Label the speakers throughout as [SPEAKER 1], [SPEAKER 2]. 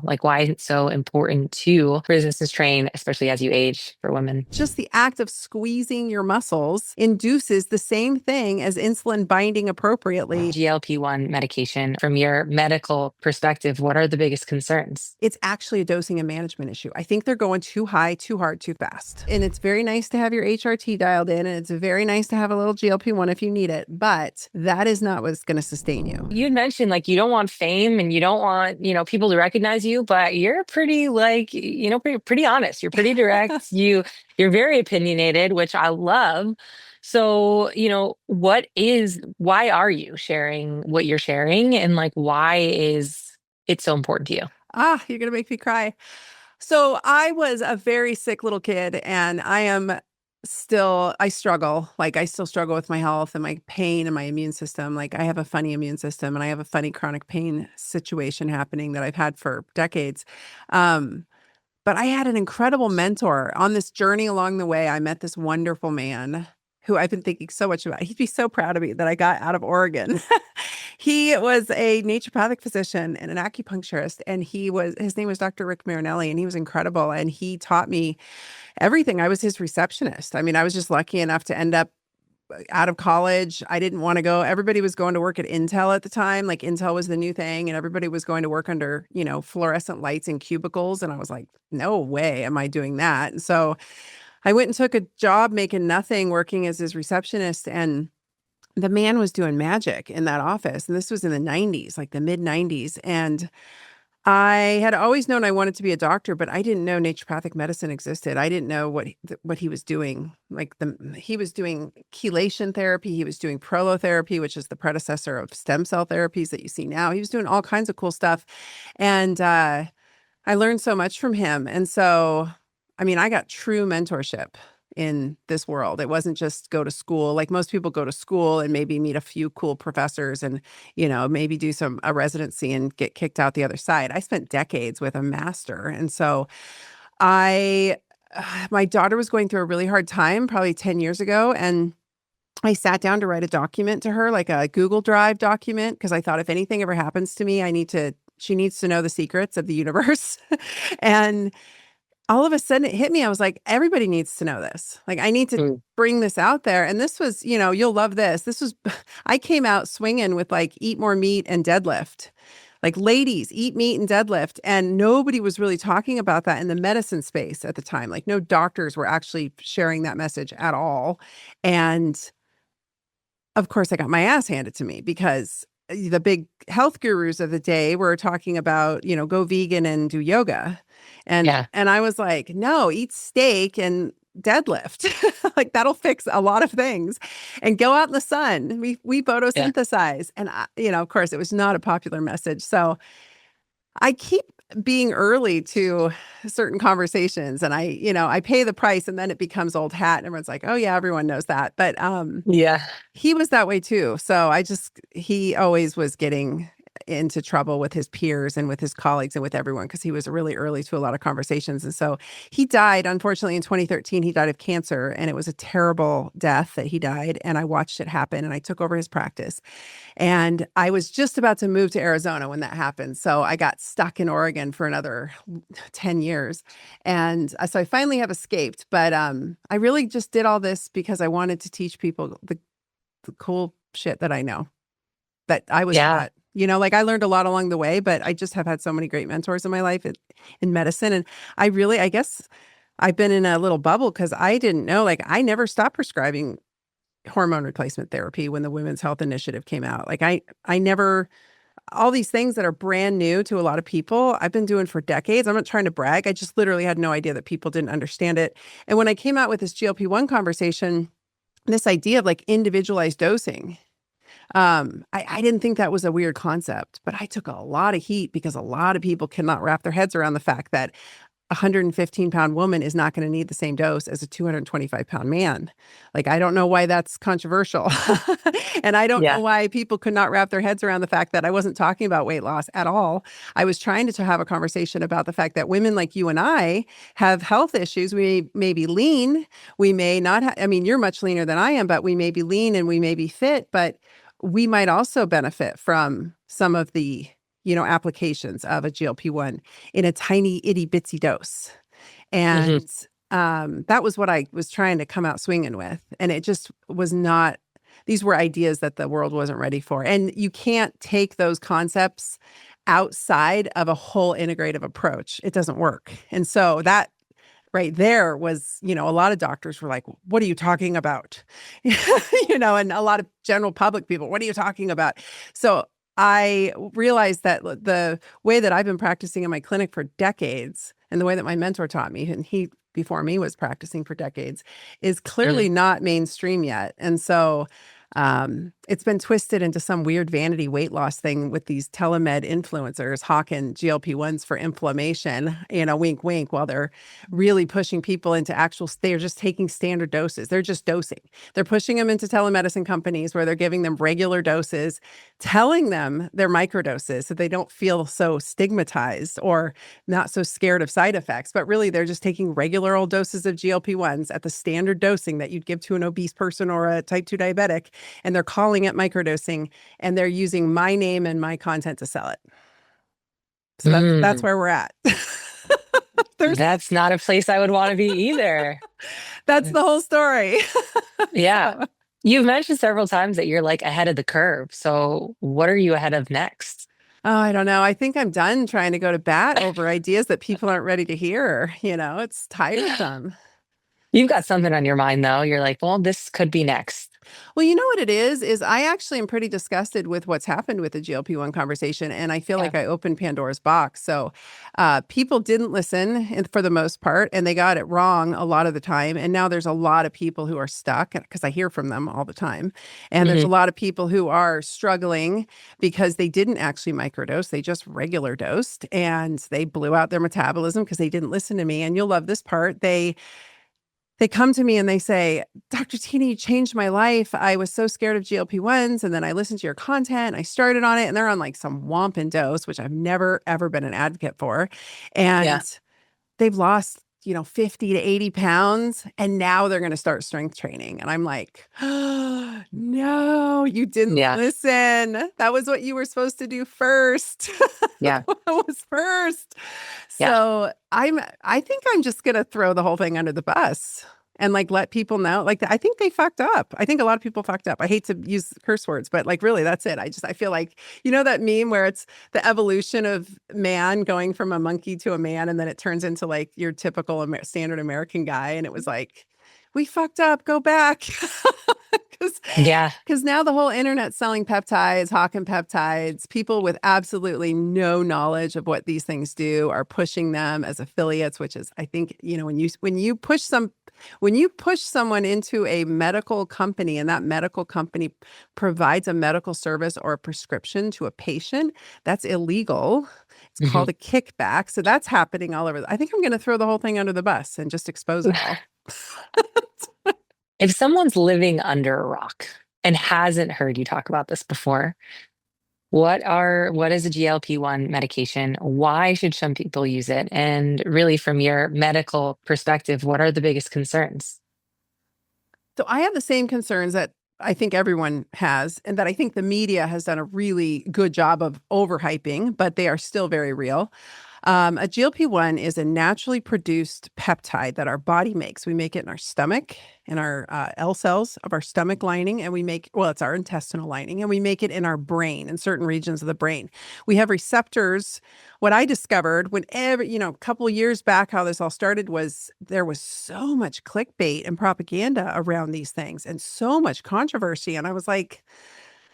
[SPEAKER 1] Like, why is it so important to resistance train, especially as you age for women?
[SPEAKER 2] Just the act of squeezing your muscles induces the same thing as insulin binding appropriately.
[SPEAKER 1] GLP-1 medication, from your medical perspective, what are the biggest concerns?
[SPEAKER 2] It's actually a dosing and management issue. I think they're going too high, too hard, too fast. And it's very nice to have your HRT dialed in, and it's very nice to have a little GLP-1 if you need it, but that is not what's going to sustain you.
[SPEAKER 1] You had mentioned like you don't want fame and you don't want, people to recognize you, but you're pretty pretty honest. You're pretty direct. You're very opinionated, which I love. So, why are you sharing what you're sharing, and like why is it so important to you?
[SPEAKER 2] You're going to make me cry. So I was a very sick little kid, and I struggle. Like, I still struggle with my health and my pain and my immune system. Like, I have a funny immune system, and I have a funny chronic pain situation happening that I've had for decades. Um, but I had an incredible mentor on this journey along the way. I met this wonderful man who I've been thinking so much about. He'd be so proud of me that I got out of Oregon. He was a naturopathic physician and an acupuncturist, and his name was Dr. Rick Marinelli, and he was incredible. And he taught me everything. I was his receptionist. I mean, I was just lucky enough to end up out of college. I didn't want to go. Everybody was going to work at Intel at the time. Like, Intel was the new thing, and everybody was going to work under, fluorescent lights in cubicles. And I was like, no way am I doing that. And so I went and took a job making nothing, working as his receptionist, and the man was doing magic in that office. And this was in the 90s, like the mid 90s. And I had always known I wanted to be a doctor, but I didn't know naturopathic medicine existed. I didn't know what he was doing. He was doing chelation therapy. He was doing prolotherapy, which is the predecessor of stem cell therapies that you see now. He was doing all kinds of cool stuff. And I learned so much from him. And so, I mean, I got true mentorship in this world. It wasn't just go to school. Like, most people go to school and maybe meet a few cool professors and, maybe do a residency and get kicked out the other side. I spent decades with a master. And so my daughter was going through a really hard time probably 10 years ago. And I sat down to write a document to her, like a Google Drive document, because I thought if anything ever happens to me, she needs to know the secrets of the universe. And all of a sudden it hit me. I was like, everybody needs to know this. Like, I need to bring this out there. And this was, you'll love this. I came out swinging with like, eat more meat and deadlift. Like, ladies, eat meat and deadlift. And nobody was really talking about that in the medicine space at the time. Like, no doctors were actually sharing that message at all. And of course, I got my ass handed to me because the big health gurus of the day were talking about, go vegan and do yoga. And I was like, no, eat steak and deadlift. Like, that'll fix a lot of things. And go out in the sun. We photosynthesize. And of course, it was not a popular message. So I keep being early to certain conversations, and I pay the price, and then it becomes old hat, and everyone's like, oh yeah, everyone knows that. But he was that way too. So he always was getting into trouble with his peers and with his colleagues and with everyone, because he was really early to a lot of conversations. And so he died, unfortunately, in 2013. He died of cancer, and it was a terrible death that he died. And I watched it happen, and I took over his practice. And I was just about to move to Arizona when that happened. So I got stuck in Oregon for another 10 years. And so I finally have escaped. But I really just did all this because I wanted to teach people the cool shit that I know, that I was taught. Like, I learned a lot along the way, but I just have had so many great mentors in my life in medicine. And I guess I've been in a little bubble because I didn't know, like, I never stopped prescribing hormone replacement therapy when the Women's Health Initiative came out. Like, I never, all these things that are brand new to a lot of people, I've been doing for decades. I'm not trying to brag. I just literally had no idea that people didn't understand it. And when I came out with this GLP-1 conversation, this idea of like individualized dosing, I didn't think that was a weird concept, but I took a lot of heat because a lot of people cannot wrap their heads around the fact that a 115-pound woman is not going to need the same dose as a 225-pound man. Like, I don't know why that's controversial. And I don't know why people could not wrap their heads around the fact that I wasn't talking about weight loss at all. I was trying to have a conversation about the fact that women like you and I have health issues. We may be lean. We may not I mean, you're much leaner than I am, but we may be lean and we may be fit, but we might also benefit from some of the applications of a GLP-1 in a tiny itty bitsy dose.
[SPEAKER 1] Hmm.
[SPEAKER 2] And that was what I was trying to come out swinging with. And it just was not, these were ideas that the world wasn't ready for. And you can't take those concepts outside of a whole integrative approach. It doesn't work. And so that right there was, a lot of doctors were like, what are you talking about? And a lot of general public people, what are you talking about? So I realized that the way that I've been practicing in my clinic for decades and the way that my mentor taught me, and he before me was practicing for decades, is clearly
[SPEAKER 1] Hmm.
[SPEAKER 2] not mainstream yet. And so it's been twisted into some weird vanity weight loss thing with these telemed influencers hawking GLP-1s for inflammation, wink, wink, while they're really pushing people into they're just taking standard doses. They're just dosing. They're pushing them into telemedicine companies where they're giving them regular doses, telling them they're microdoses so they don't feel so stigmatized or not so scared of side effects. But really, they're just taking regular old doses of GLP-1s at the standard dosing that you'd give to an obese person or a type 2 diabetic. And they're calling it microdosing, and they're using my name and my content to sell it. So that's
[SPEAKER 1] Mm.
[SPEAKER 2] where we're at. There's
[SPEAKER 1] That's not a place I would want to be either.
[SPEAKER 2] That's the whole story.
[SPEAKER 1] Yeah.
[SPEAKER 2] So,
[SPEAKER 1] You've mentioned several times that you're like ahead of the curve. So what are you ahead of next?
[SPEAKER 2] I don't know. I think I'm done trying to go to bat over ideas that people aren't ready to hear. It's tiresome.
[SPEAKER 1] You've got something on your mind though. You're like, well, this could be next.
[SPEAKER 2] Well, you know what it is I actually am pretty disgusted with what's happened with the GLP-1 conversation. And I feel
[SPEAKER 1] Yeah.
[SPEAKER 2] like I opened Pandora's box. So people didn't listen for the most part, and they got it wrong a lot of the time. And now there's a lot of people who are stuck because I hear from them all the time. And there's a
[SPEAKER 1] Hmm.
[SPEAKER 2] lot of people who are struggling because they didn't actually microdose. They just regular dosed and they blew out their metabolism because they didn't listen to me. And you'll love this part. They come to me and they say, Dr. Tina, you changed my life. I was so scared of GLP-1s. And then I listened to your content. I started on it, and they're on like some wampin dose, which I've never, ever been an advocate for. And
[SPEAKER 1] Yeah.
[SPEAKER 2] they've lost, 50 to 80 pounds. And now they're going to start strength training. And I'm like, oh, no, you didn't
[SPEAKER 1] Yeah.
[SPEAKER 2] listen. That was what you were supposed to do first.
[SPEAKER 1] Yeah.
[SPEAKER 2] That was first.
[SPEAKER 1] Yeah.
[SPEAKER 2] So I think I'm just gonna throw the whole thing under the bus and like let people know. Like I think they fucked up. I think a lot of people fucked up. I hate to use curse words, but like really, that's it. I feel like that meme where it's the evolution of man going from a monkey to a man, and then it turns into like your typical standard American guy, and it was like, we fucked up. Go back. Because
[SPEAKER 1] Yeah.
[SPEAKER 2] now the whole internet selling peptides, hawking peptides, people with absolutely no knowledge of what these things do are pushing them as affiliates, which is, I think, when you push someone into a medical company and that medical company provides a medical service or a prescription to a patient, that's illegal. It's
[SPEAKER 1] Hmm.
[SPEAKER 2] called a kickback. So that's happening all over. I think I'm going to throw the whole thing under the bus and just expose it all.
[SPEAKER 1] If someone's living under a rock and hasn't heard you talk about this before, what is a GLP-1 medication? Why should some people use it? And really from your medical perspective, what are the biggest concerns?
[SPEAKER 2] So I have the same concerns that I think everyone has, and that I think the media has done a really good job of overhyping, but they are still very real. A GLP-1 is a naturally produced peptide that our body makes. We make it in our stomach, in our L cells of our stomach lining, and it's our intestinal lining, and we make it in our brain, in certain regions of the brain. We have receptors. What I discovered whenever, a couple years back, how this all started was there was so much clickbait and propaganda around these things and so much controversy. And I was like,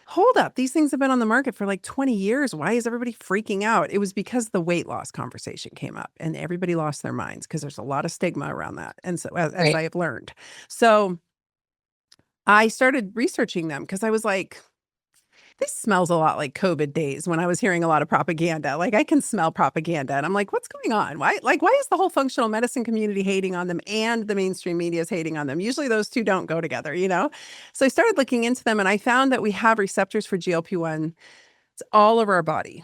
[SPEAKER 2] hold up, these things have been on the market for like 20 years. Why is everybody freaking out? It was because the weight loss conversation came up and everybody lost their minds because there's a lot of stigma around that. And so, as
[SPEAKER 1] Right.
[SPEAKER 2] I have learned. So I started researching them because I was like, this smells a lot like COVID days when I was hearing a lot of propaganda. Like I can smell propaganda and I'm like, what's going on? Why is the whole functional medicine community hating on them and the mainstream media is hating on them? Usually those two don't go together. So I started looking into them and I found that we have receptors for GLP-1. It's all over our body,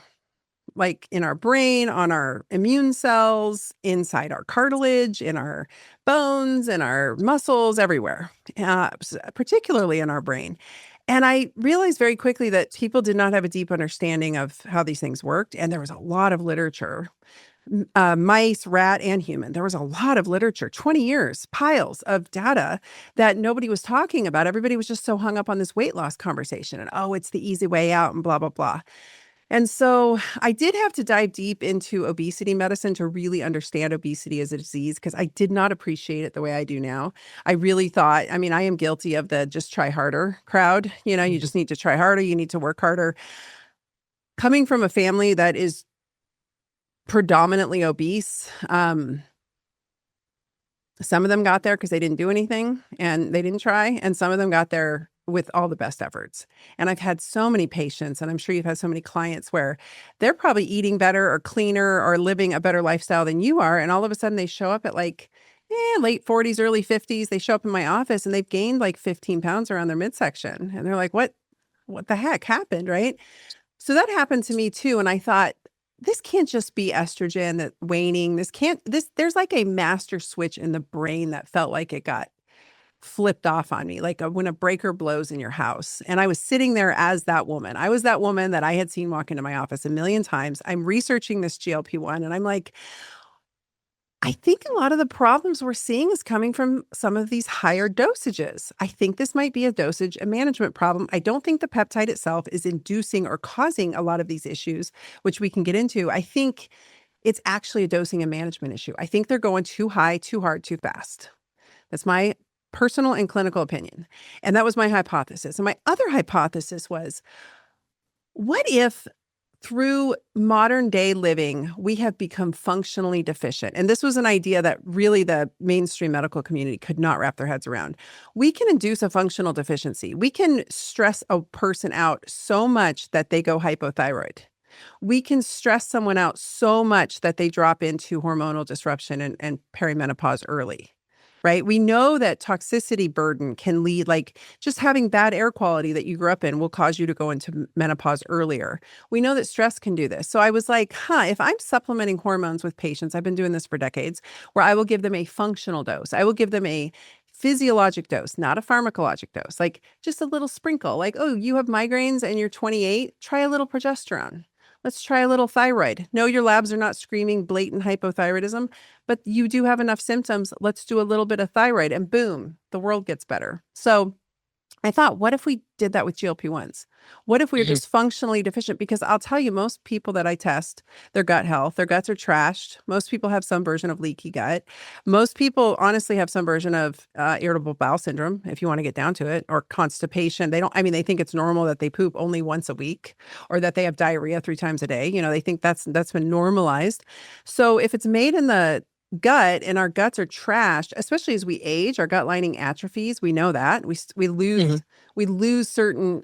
[SPEAKER 2] like in our brain, on our immune cells, inside our cartilage, in our bones, in our muscles, everywhere, particularly in our brain. And I realized very quickly that people did not have a deep understanding of how these things worked. And there was a lot of literature, mice, rat, and human. There was a lot of literature, 20 years, piles of data that nobody was talking about. Everybody was just so hung up on this weight loss conversation and, oh, it's the easy way out and blah, blah, blah. And so I did have to dive deep into obesity medicine to really understand obesity as a disease because I did not appreciate it the way I do now. I really thought, I mean, I am guilty of the just try harder crowd. You know, you
[SPEAKER 1] Mhm.
[SPEAKER 2] just need to try harder. You need to work harder. Coming from a family that is predominantly obese, some of them got there because they didn't do anything and they didn't try. And some of them got there with all the best efforts. And I've had so many patients, and I'm sure you've had so many clients where they're probably eating better or cleaner or living a better lifestyle than you are. And all of a sudden they show up at like late 40s, early 50s. They show up in my office and they've gained like 15 pounds around their midsection. And they're like, what the heck happened? Right. So that happened to me too. And I thought, this can't just be estrogen that waning. There's like a master switch in the brain that felt like it got flipped off on me, like when a breaker blows in your house. And I was sitting there as that woman. I was that woman that I had seen walk into my office a million times. I'm researching this GLP-1 and I'm like, I think a lot of the problems we're seeing is coming from some of these higher dosages. I think this might be a dosage and management problem. I don't think the peptide itself is inducing or causing a lot of these issues, which we can get into. I think it's actually a dosing and management issue. I think they're going too high, too hard, too fast. That's my personal and clinical opinion. And that was my hypothesis. And my other hypothesis was, what if through modern day living, we have become functionally deficient? And this was an idea that really the mainstream medical community could not wrap their heads around. We can induce a functional deficiency. We can stress a person out so much that they go hypothyroid. We can stress someone out so much that they drop into hormonal disruption and perimenopause early. Right. We know that toxicity burden can lead, like just having bad air quality that you grew up in will cause you to go into menopause earlier. We know that stress can do this. So I was like, if I'm supplementing hormones with patients, I've been doing this for decades, where I will give them a functional dose. I will give them a physiologic dose, not a pharmacologic dose, like just a little sprinkle, like, oh, you have migraines and you're 28, try a little progesterone. Let's try a little thyroid. No, your labs are not screaming blatant hypothyroidism, but you do have enough symptoms. Let's do a little bit of thyroid and boom, the world gets better. So I thought, what if we did that with GLP-1s? What if we were
[SPEAKER 1] Mhm.
[SPEAKER 2] just functionally deficient? Because I'll tell you, most people that I test, their gut health, their guts are trashed. Most people have some version of leaky gut. Most people honestly have some version of irritable bowel syndrome, if you want to get down to it, or constipation. They think it's normal that they poop only once a week or that they have diarrhea 3 times a day. You know, they think that's been normalized. So if it's made in the gut and our guts are trashed, especially as we age, our gut lining atrophies. We know that
[SPEAKER 1] Mhm.
[SPEAKER 2] we lose certain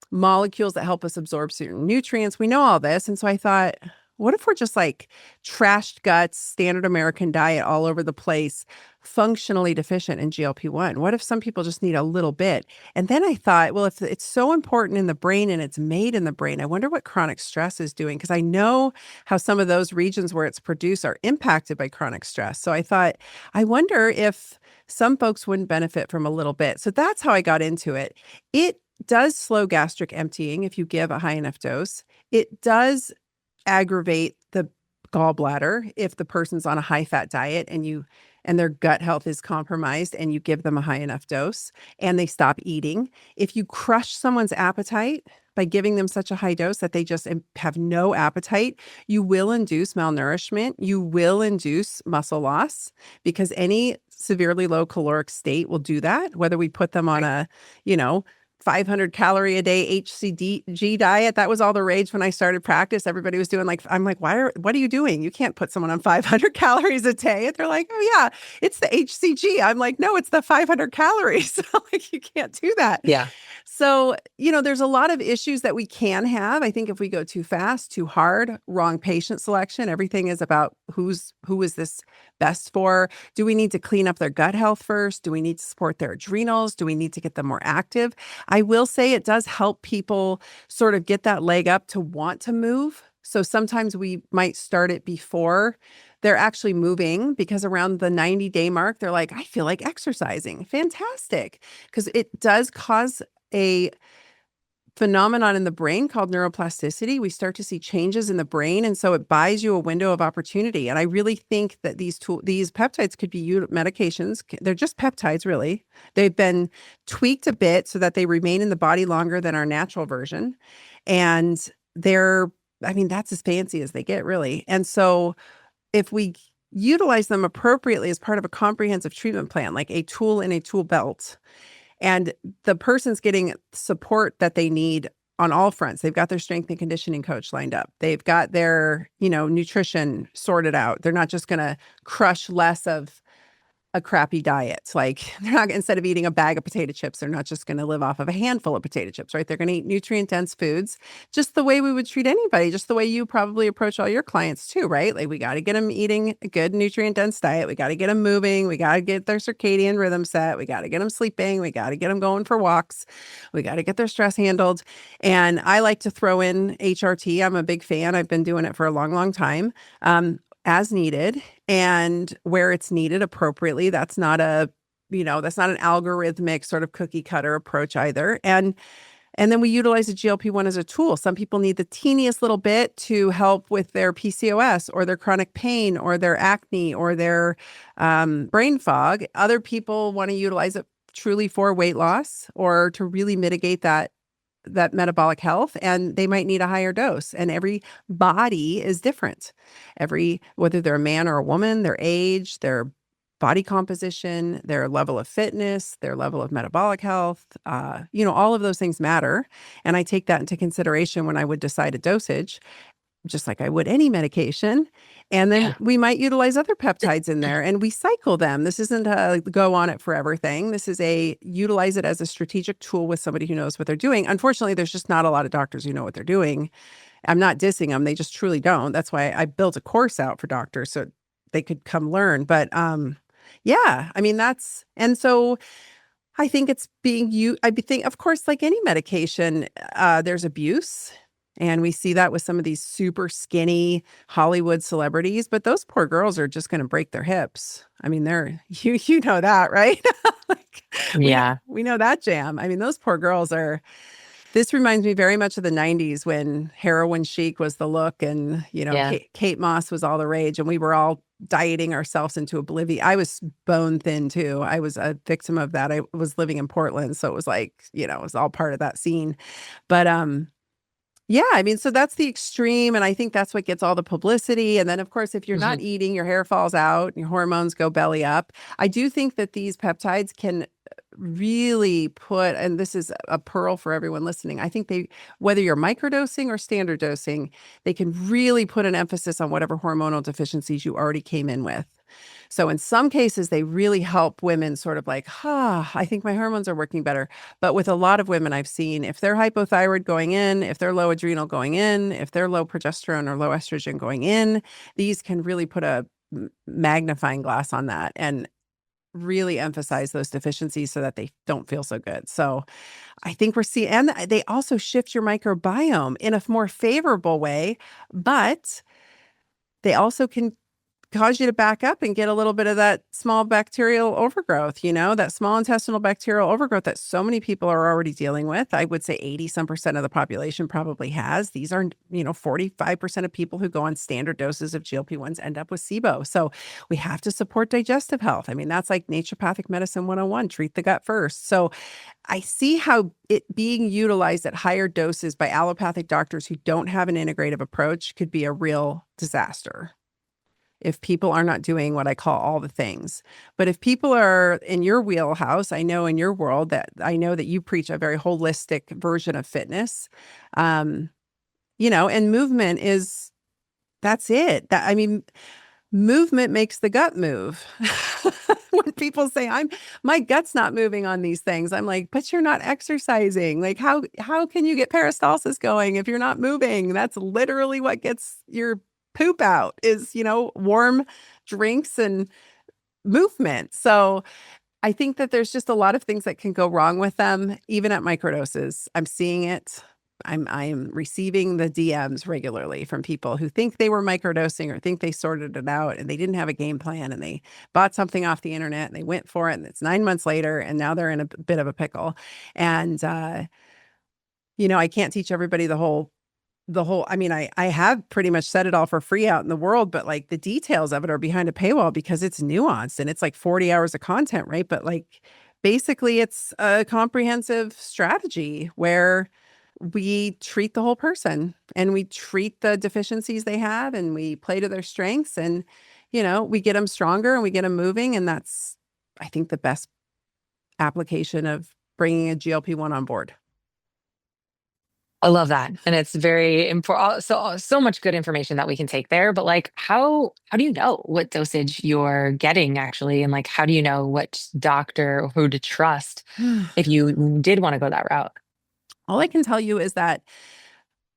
[SPEAKER 2] molecules that help us absorb certain nutrients. We know all this. And so I thought, what if we're just like trashed guts, standard American diet all over the place, functionally deficient in GLP-1? What if some people just need a little bit? And then I thought, well, if it's so important in the brain and it's made in the brain, I wonder what chronic stress is doing, because I know how some of those regions where it's produced are impacted by chronic stress. So I thought, I wonder if some folks wouldn't benefit from a little bit. So that's how I got into it. It does slow gastric emptying if you give a high enough dose. It does aggravate the gallbladder if the person's on a high fat diet and their gut health is compromised and you give them a high enough dose and they stop eating. If you crush someone's appetite by giving them such a high dose that they just have no appetite, you will induce malnourishment. You will induce muscle loss, because any severely low caloric state will do that, whether we put them on
[SPEAKER 1] Right.
[SPEAKER 2] a, you know, 500 calorie a day HCG diet. That was all the rage when I started practice. Everybody was doing, like, I'm like, what are you doing? You can't put someone on 500 calories a day. And they're like, oh yeah, it's the HCG. I'm like, no, it's the 500 calories. Like, you can't do that.
[SPEAKER 1] Yeah.
[SPEAKER 2] So, there's a lot of issues that we can have. I think if we go too fast, too hard, wrong patient selection, everything is about who is this best for? Do we need to clean up their gut health first? Do we need to support their adrenals? Do we need to get them more active? I will say it does help people sort of get that leg up to want to move. So sometimes we might start it before they're actually moving, because around the 90-day mark, they're like, I feel like exercising. Fantastic. Because it does cause a phenomenon in the brain called neuroplasticity. We start to see changes in the brain, and so it buys you a window of opportunity. And I really think that these peptides could be medications. They're just peptides, really. They've been tweaked a bit so that they remain in the body longer than our natural version, and I mean, that's as fancy as they get, really. And so if we utilize them appropriately as part of a comprehensive treatment plan, like a tool in a tool belt, and the person's getting support that they need on all fronts. They've got their strength and conditioning coach lined up. They've got their, nutrition sorted out. They're not just going to crush less of a crappy diet. Like, they're not, instead of eating a bag of potato chips, they're not just going to live off of a handful of potato chips, right? They're going to eat nutrient dense foods, just the way we would treat anybody, just the way you probably approach all your clients too, right? Like, we got to get them eating a good nutrient dense diet. We got to get them moving. We got to get their circadian rhythm set. We got to get them sleeping. We got to get them going for walks. We got to get their stress handled. And I like to throw in HRT. I'm a big fan. I've been doing it for a long, long time. As needed and where it's needed appropriately. That's not an algorithmic sort of cookie cutter approach either. And then we utilize a GLP-1 as a tool. Some people need the teeniest little bit to help with their PCOS or their chronic pain or their acne or their brain fog. Other people want to utilize it truly for weight loss or to really mitigate that metabolic health, and they might need a higher dose. And every body is different. Whether they're a man or a woman, their age, their body composition, their level of fitness, their level of metabolic health, all of those things matter. And I take that into consideration when I would decide a dosage, just like I would any medication. And then we might utilize other peptides in there and we cycle them. This isn't a go on it forever thing. This is utilize it as a strategic tool with somebody who knows what they're doing. Unfortunately, there's just not a lot of doctors who know what they're doing. I'm not dissing them. They just truly don't. That's why I built a course out for doctors so they could come learn. But I mean, and so I think it's of course, like any medication, there's abuse. And we see that with some of these super skinny Hollywood celebrities, but those poor girls are just going to break their hips. I mean, you know that, right?
[SPEAKER 1] Yeah.
[SPEAKER 2] We know that jam. I mean, those poor girls this reminds me very much of the 90s when heroin chic was the look and, Kate Moss was all the rage and we were all dieting ourselves into oblivion. I was bone thin too. I was a victim of that. I was living in Portland. So it was like, it was all part of that scene. But, yeah, I mean, so that's the extreme. And I think that's what gets all the publicity. And then, of course, if you're not eating, your hair falls out, your hormones go belly up. I do think that these peptides can really and this is a pearl for everyone listening. I think whether you're microdosing or standard dosing, they can really put an emphasis on whatever hormonal deficiencies you already came in with. So in some cases, they really help women sort of like, I think my hormones are working better. But with a lot of women I've seen, if they're hypothyroid going in, if they're low adrenal going in, if they're low progesterone or low estrogen going in, these can really put a magnifying glass on that and really emphasize those deficiencies so that they don't feel so good. So I think we're seeing, and they also shift your microbiome in a more favorable way, but they also can cause you to back up and get a little bit of that small bacterial overgrowth, that small intestinal bacterial overgrowth that so many people are already dealing with. I would say 80% of the population probably has. These are, 45% of people who go on standard doses of GLP-1s end up with SIBO. So we have to support digestive health. I mean, that's like naturopathic medicine 101, treat the gut first. So I see how it being utilized at higher doses by allopathic doctors who don't have an integrative approach could be a real disaster if people are not doing what I call all the things. But if people are in your wheelhouse, I know in your world I know that you preach a very holistic version of fitness, and movement that's it. Movement makes the gut move. When people say my gut's not moving on these things, I'm like, but you're not exercising. Like how can you get peristalsis going if you're not moving? That's literally what gets your poop out is, warm drinks and movement. So I think that there's just a lot of things that can go wrong with them, even at microdoses. I'm seeing it. I'm receiving the DMs regularly from people who think they were microdosing or think they sorted it out and they didn't have a game plan and they bought something off the internet and they went for it and it's 9 months later and now they're in a bit of a pickle. And I can't teach everybody I mean, I have pretty much said it all for free out in the world, but like the details of it are behind a paywall because it's nuanced and it's like 40 hours of content, right? But like basically it's a comprehensive strategy where we treat the whole person and we treat the deficiencies they have and we play to their strengths and, we get them stronger and we get them moving. And that's, I think, the best application of bringing a GLP-1 on board.
[SPEAKER 1] I love that. And it's very important. So much good information that we can take there. But like, how do you know what dosage you're getting actually? And like, how do you know which doctor or who to trust if you did want to go that route?
[SPEAKER 2] All I can tell you is that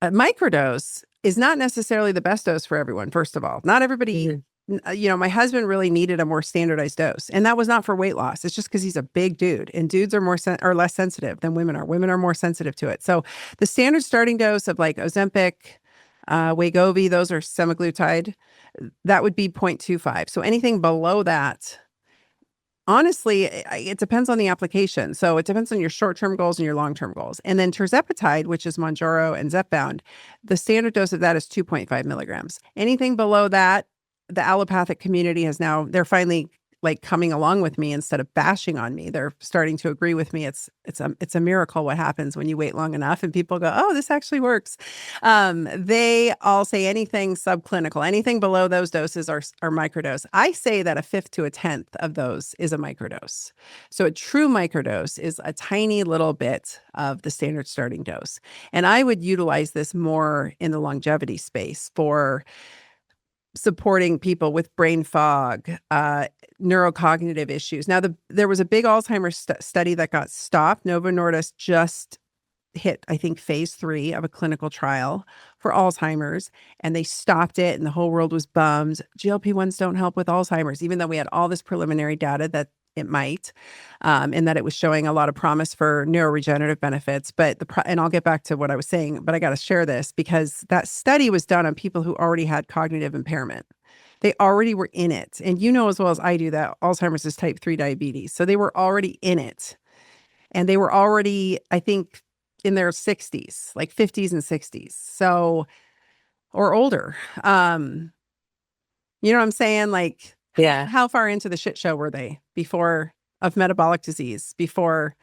[SPEAKER 2] a microdose is not necessarily the best dose for everyone, first of all. Not everybody, my husband really needed a more standardized dose. And that was not for weight loss. It's just because he's a big dude and dudes are less sensitive than women are. Women are more sensitive to it. So the standard starting dose of like Ozempic, Wegovy, those are semaglutide, that would be 0.25. So anything below that, honestly, it depends on the application. So it depends on your short-term goals and your long-term goals. And then tirzepatide, which is Mounjaro and Zepbound, the standard dose of that is 2.5 milligrams. Anything below that, the allopathic community they're finally like coming along with me instead of bashing on me. They're starting to agree with me. It's a miracle what happens when you wait long enough and people go, oh, this actually works. They all say anything subclinical, anything below those doses are microdose. I say that a fifth to a tenth of those is a microdose. So a true microdose is a tiny little bit of the standard starting dose. And I would utilize this more in the longevity space for supporting people with brain fog, neurocognitive issues. Now, there was a big Alzheimer's study that got stopped. Novo Nordisk just hit, I think, phase 3 of a clinical trial for Alzheimer's, and they stopped it, and the whole world was bummed. GLP-1s don't help with Alzheimer's, even though we had all this preliminary data that it might, and that it was showing a lot of promise for neuroregenerative benefits. But and I'll get back to what I was saying, but I got to share this because that study was done on people who already had cognitive impairment. They already were in it. And you know as well as I do that Alzheimer's is type 3 diabetes. So they were already in it. And they were already, I think, in their 60s, like 50s and 60s. So, or older. You know what I'm saying? Like,
[SPEAKER 1] Yeah.
[SPEAKER 2] how far into the shit show were they of metabolic disease, before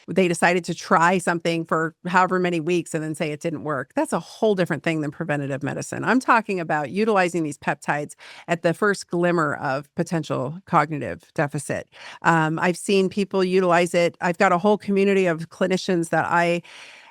[SPEAKER 2] they decided to try something for however many weeks and then say it didn't work? That's a whole different thing than preventative medicine. I'm talking about utilizing these peptides at the first glimmer of potential cognitive deficit. I've seen people utilize it. I've got a whole community of clinicians that I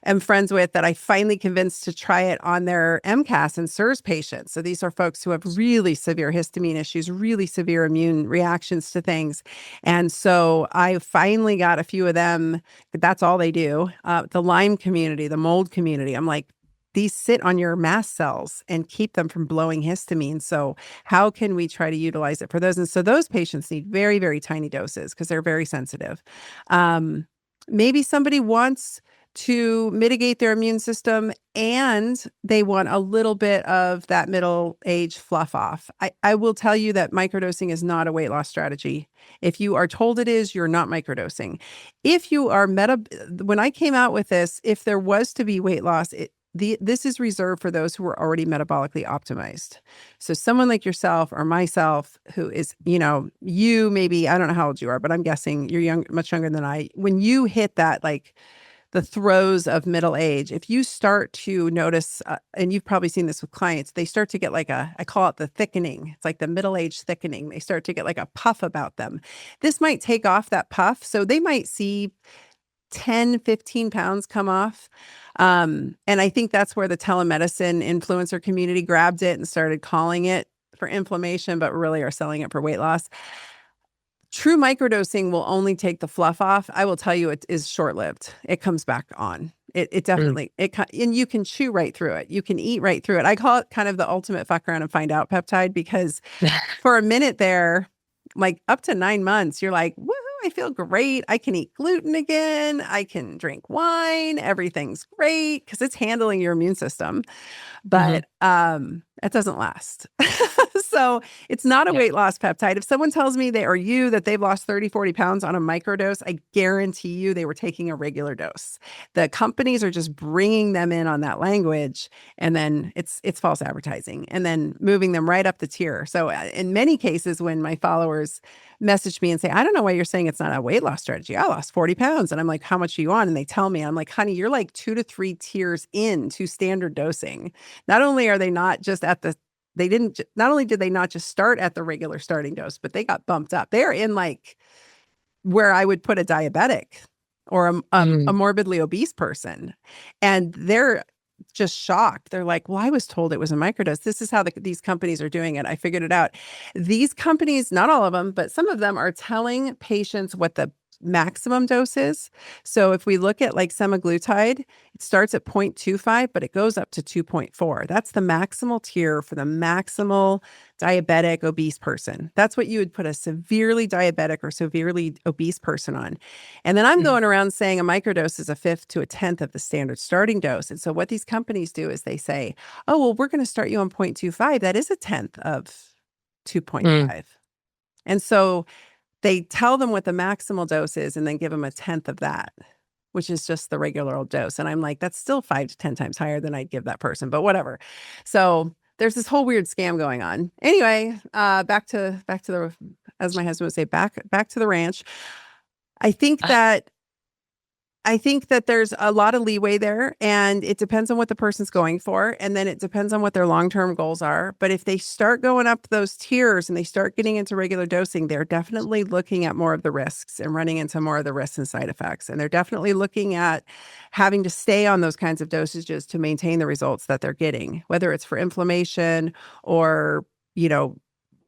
[SPEAKER 2] am friends with that I finally convinced to try it on their MCAS and SIRS patients. So these are folks who have really severe histamine issues, really severe immune reactions to things. And so I finally got a few of them. That's all they do. The Lyme community, the mold community. I'm like, these sit on your mast cells and keep them from blowing histamine. So how can we try to utilize it for those? And so those patients need very, very tiny doses because they're very sensitive. Maybe somebody wants to mitigate their immune system and they want a little bit of that middle age fluff off. I will tell you that microdosing is not a weight loss strategy. If you are told it is, you're not microdosing. If you are when I came out with this, if there was to be weight loss, this is reserved for those who are already metabolically optimized. So someone like yourself or myself who is, you maybe, I don't know how old you are, but I'm guessing you're much younger than I. When you hit that, like, the throes of middle age, if you start to notice, and you've probably seen this with clients, they start to get like I call it the thickening. It's like the middle age thickening. They start to get like a puff about them. This might take off that puff. So they might see 10, 15 pounds come off. And I think that's where the telemedicine influencer community grabbed it and started calling it for inflammation, but really are selling it for weight loss. True microdosing will only take the fluff off. I will tell you, it is short-lived. It comes back on. It definitely, and you can chew right through it. You can eat right through it. I call it kind of the ultimate fuck around and find out peptide, because for a minute there, like up to 9 months, you're like, woohoo, I feel great. I can eat gluten again. I can drink wine. Everything's great because it's handling your immune system.
[SPEAKER 1] Hmm.
[SPEAKER 2] But it doesn't last. So it's not a
[SPEAKER 1] Yeah.
[SPEAKER 2] weight loss peptide. If someone tells me that they've lost 30, 40 pounds on a microdose, I guarantee you they were taking a regular dose. The companies are just bringing them in on that language, and then it's false advertising, and then moving them right up the tier. So in many cases, when my followers message me and say, I don't know why you're saying it's not a weight loss strategy. I lost 40 pounds. And I'm like, how much are you on? And they tell me, I'm like, honey, you're like 2 to 3 tiers into standard dosing. Not only are they not just at the they didn't not only did they not just start at the regular starting dose, but they got bumped up. They're in like where I would put a diabetic or a
[SPEAKER 1] Mm.
[SPEAKER 2] morbidly obese person. And they're just shocked. They're like, well, I was told it was a microdose. This is how these companies are doing it. I figured it out. These companies, not all of them, but some of them are telling patients what the maximum dose is. So if we look at like semaglutide, it starts at 0.25, but it goes up to 2.4. That's the maximal tier for the maximal diabetic obese person. That's what you would put a severely diabetic or severely obese person on. And then I'm
[SPEAKER 1] Mm.
[SPEAKER 2] going around saying a microdose is a fifth to a tenth of the standard starting dose. And so what these companies do is they say, oh, well, we're going to start you on 0.25. That is a tenth of
[SPEAKER 1] Mm.
[SPEAKER 2] 2.5. And so they tell them what the maximal dose is and then give them a tenth of that, which is just the regular old dose. And I'm like, that's still 5 to 10 times higher than I'd give that person, but whatever. So there's this whole weird scam going on. Anyway, back to the, as my husband would say, back to the ranch. I think that I think that there's a lot of leeway there, and it depends on what the person's going for, and then it depends on what their long-term goals are. But if they start going up those tiers and they start getting into regular dosing, they're definitely looking at more of the risks and running into more of the risks and side effects. And they're definitely looking at having to stay on those kinds of dosages to maintain the results that they're getting, whether it's for inflammation or, you know,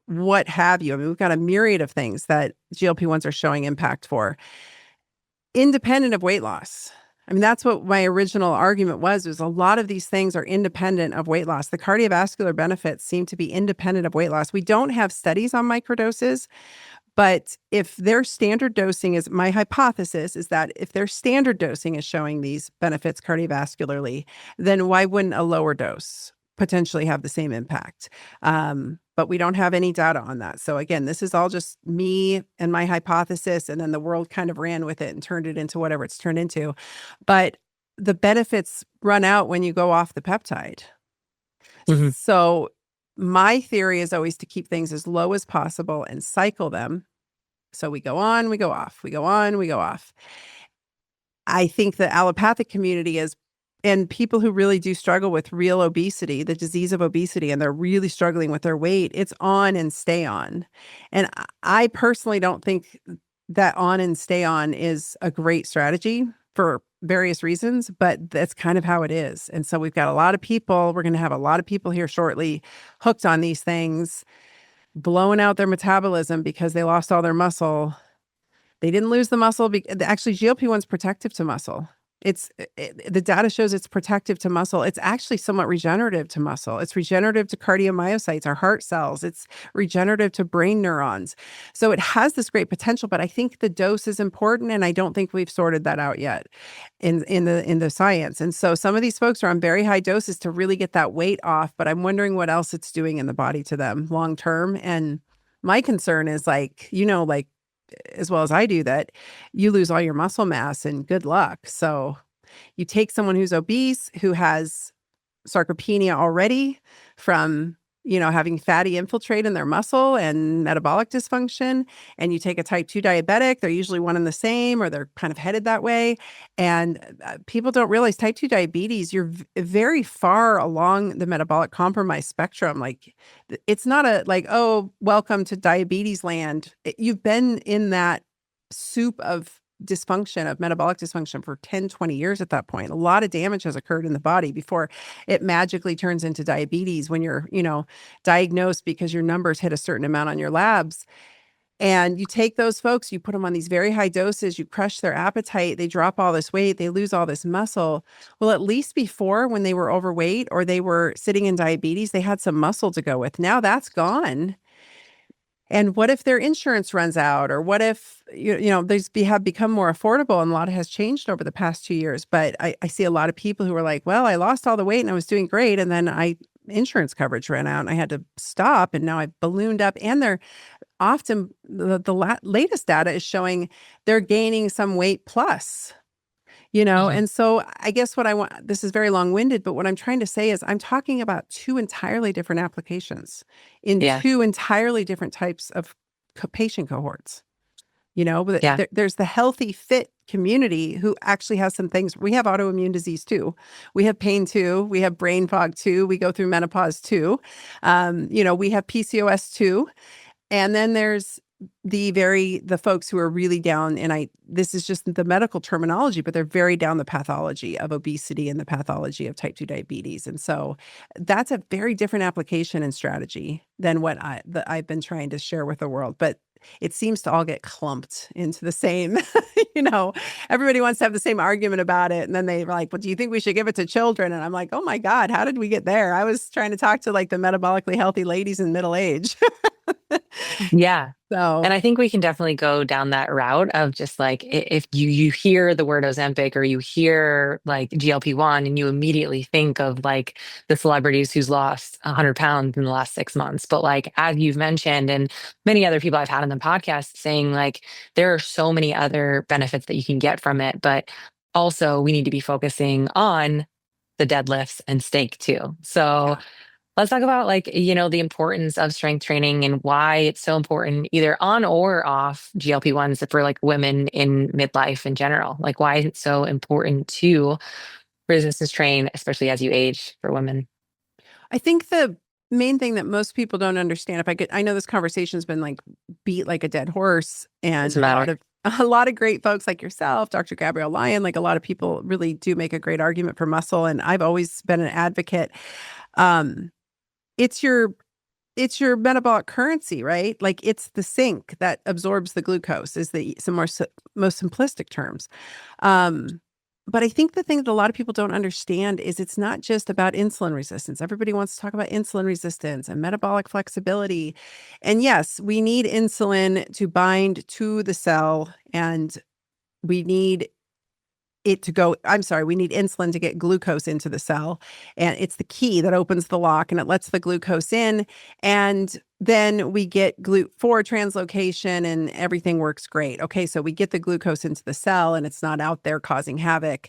[SPEAKER 2] what have you. I mean, we've got a myriad of things that GLP-1s are showing impact for independent of weight loss. I mean, that's what my original argument was a lot of these things are independent of weight loss. The cardiovascular benefits seem to be independent of weight loss. We don't have studies on microdoses, but if their standard dosing is, my hypothesis is that if their standard dosing is showing these benefits cardiovascularly, then why wouldn't a lower dose potentially have the same impact? But we don't have any data on that. So again, this is all just me and my hypothesis, and then the world kind of ran with it and turned it into whatever it's turned into. But the benefits run out when you go off the peptide.
[SPEAKER 1] Hmm.
[SPEAKER 2] So my theory is always to keep things as low as possible and cycle them. So we go on, we go off, we go on, we go off. I think the allopathic community is, and people who really do struggle with real obesity, the disease of obesity, and they're really struggling with their weight, it's on and stay on. And I personally don't think that on and stay on is a great strategy for various reasons, but that's kind of how it is. And so we've got a lot of people, we're going to have a lot of people here shortly hooked on these things, blowing out their metabolism because they lost all their muscle. They didn't lose the muscle. Actually, GLP-1 is protective to muscle. The data shows it's protective to muscle. It's actually somewhat regenerative to muscle. It's regenerative to cardiomyocytes, our heart cells. It's regenerative to brain neurons. So it has this great potential, but I think the dose is important, and I don't think we've sorted that out yet in the science. And so some of these folks are on very high doses to really get that weight off, but I'm wondering what else it's doing in the body to them long term. And my concern is like, like as well as I do, that you lose all your muscle mass and good luck. So you take someone who's obese, who has sarcopenia already from, having fatty infiltrate in their muscle and metabolic dysfunction, and you take a type 2 diabetic, they're usually one and the same, or they're kind of headed that way. And people don't realize type 2 diabetes, you're very far along the metabolic compromise spectrum. Like, it's not a like, oh, welcome to diabetes land. You've been in that soup of dysfunction, of metabolic dysfunction, for 10, 20 years at that point. A lot of damage has occurred in the body before it magically turns into diabetes when you're, diagnosed because your numbers hit a certain amount on your labs. And you take those folks, you put them on these very high doses, you crush their appetite, they drop all this weight, they lose all this muscle. Well, at least before, when they were overweight or they were sitting in diabetes, they had some muscle to go with. Now that's gone. And what if their insurance runs out? Or what if, these have become more affordable, and a lot has changed over the past 2 years. But I see a lot of people who are like, well, I lost all the weight and I was doing great. And then insurance coverage ran out and I had to stop. And now I've ballooned up. And they're often, latest data is showing they're gaining some weight plus.
[SPEAKER 1] Mhm.
[SPEAKER 2] And so I guess what I want, this is very long-winded, but what I'm trying to say is I'm talking about two entirely different applications in
[SPEAKER 1] Yeah.
[SPEAKER 2] two entirely different types of patient cohorts. But
[SPEAKER 1] Yeah.
[SPEAKER 2] there's the healthy, fit community who actually has some things. We have autoimmune disease too. We have pain too. We have brain fog too. We go through menopause too. We have PCOS too. And then there's the folks who are really down, and this is just the medical terminology, but they're very down the pathology of obesity and the pathology of type 2 diabetes. And so that's a very different application and strategy than what I've been trying to share with the world. But it seems to all get clumped into the same, everybody wants to have the same argument about it. And then they're like, well, do you think we should give it to children? And I'm like, oh my God, how did we get there? I was trying to talk to like the metabolically healthy ladies in middle age.
[SPEAKER 1] Yeah.
[SPEAKER 2] So
[SPEAKER 1] And I think we can definitely go down that route of just like if you hear the word Ozempic or you hear like GLP-1 and you immediately think of like the celebrities who's lost 100 pounds in the last 6 months. But like as you've mentioned, and many other people I've had on the podcast saying like there are so many other benefits that you can get from it, but also we need to be focusing on the deadlifts and steak too. So
[SPEAKER 2] yeah.
[SPEAKER 1] let's talk about like, the importance of strength training and why it's so important either on or off GLP-1s for like women in midlife in general. Like why is it so important to resistance train, especially as you age for women?
[SPEAKER 2] I think the main thing that most people don't understand, I know this conversation's been like beat like a dead horse, and
[SPEAKER 1] Doesn't
[SPEAKER 2] a
[SPEAKER 1] matter.
[SPEAKER 2] lot of a lot of great folks like yourself, Dr. Gabrielle Lyon, like a lot of people really do make a great argument for muscle. And I've always been an advocate. Um, it's your it's your metabolic currency, right? Like it's the sink that absorbs the glucose is some most simplistic terms. Um, but I think the thing that a lot of people don't understand is it's not just about insulin resistance. Everybody wants to talk about insulin resistance and metabolic flexibility. And yes, we need insulin to bind to the cell, and we need we need insulin to get glucose into the cell. And it's the key that opens the lock and it lets the glucose in. And then we get GLUT4 translocation and everything works great. Okay, so we get the glucose into the cell and it's not out there causing havoc.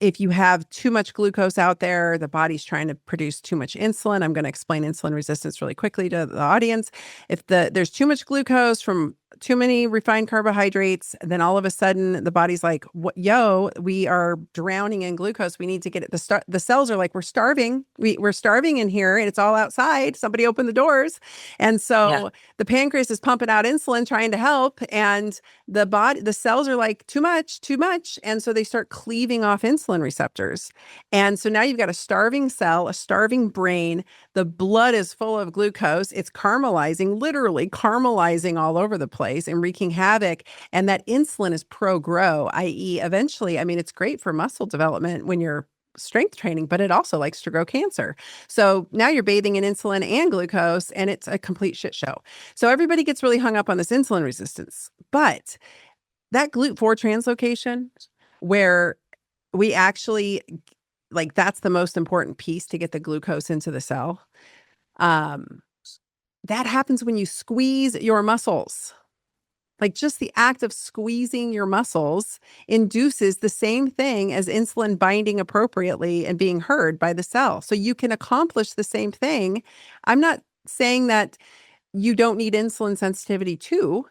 [SPEAKER 2] If you have too much glucose out there, the body's trying to produce too much insulin. I'm going to explain insulin resistance really quickly to the audience. If there's too much glucose from too many refined carbohydrates, then all of a sudden the body's like, "What? Yo, we are drowning in glucose. We need to get it." The cells are like, "We're starving. We're starving in here, and it's all outside. Somebody open the doors." And
[SPEAKER 1] Yeah.
[SPEAKER 2] so the pancreas is pumping out insulin, trying to help, and the cells are like, too much, too much. And so they start cleaving off insulin receptors. And so now you've got a starving cell, a starving brain. The blood is full of glucose. It's caramelizing, literally caramelizing all over the place and wreaking havoc. And that insulin is pro-grow, i.e., eventually, I mean, it's great for muscle development when you're strength training, but it also likes to grow cancer. So now you're bathing in insulin and glucose, and it's a complete shit show. So everybody gets really hung up on this insulin resistance. But that GLUT4 translocation, where we actually, like, that's the most important piece to get the glucose into the cell. Um, that happens when you squeeze your muscles. Like just the act of squeezing your muscles induces the same thing as insulin binding appropriately and being heard by the cell. So you can accomplish the same thing. I'm not saying that you don't need insulin sensitivity too.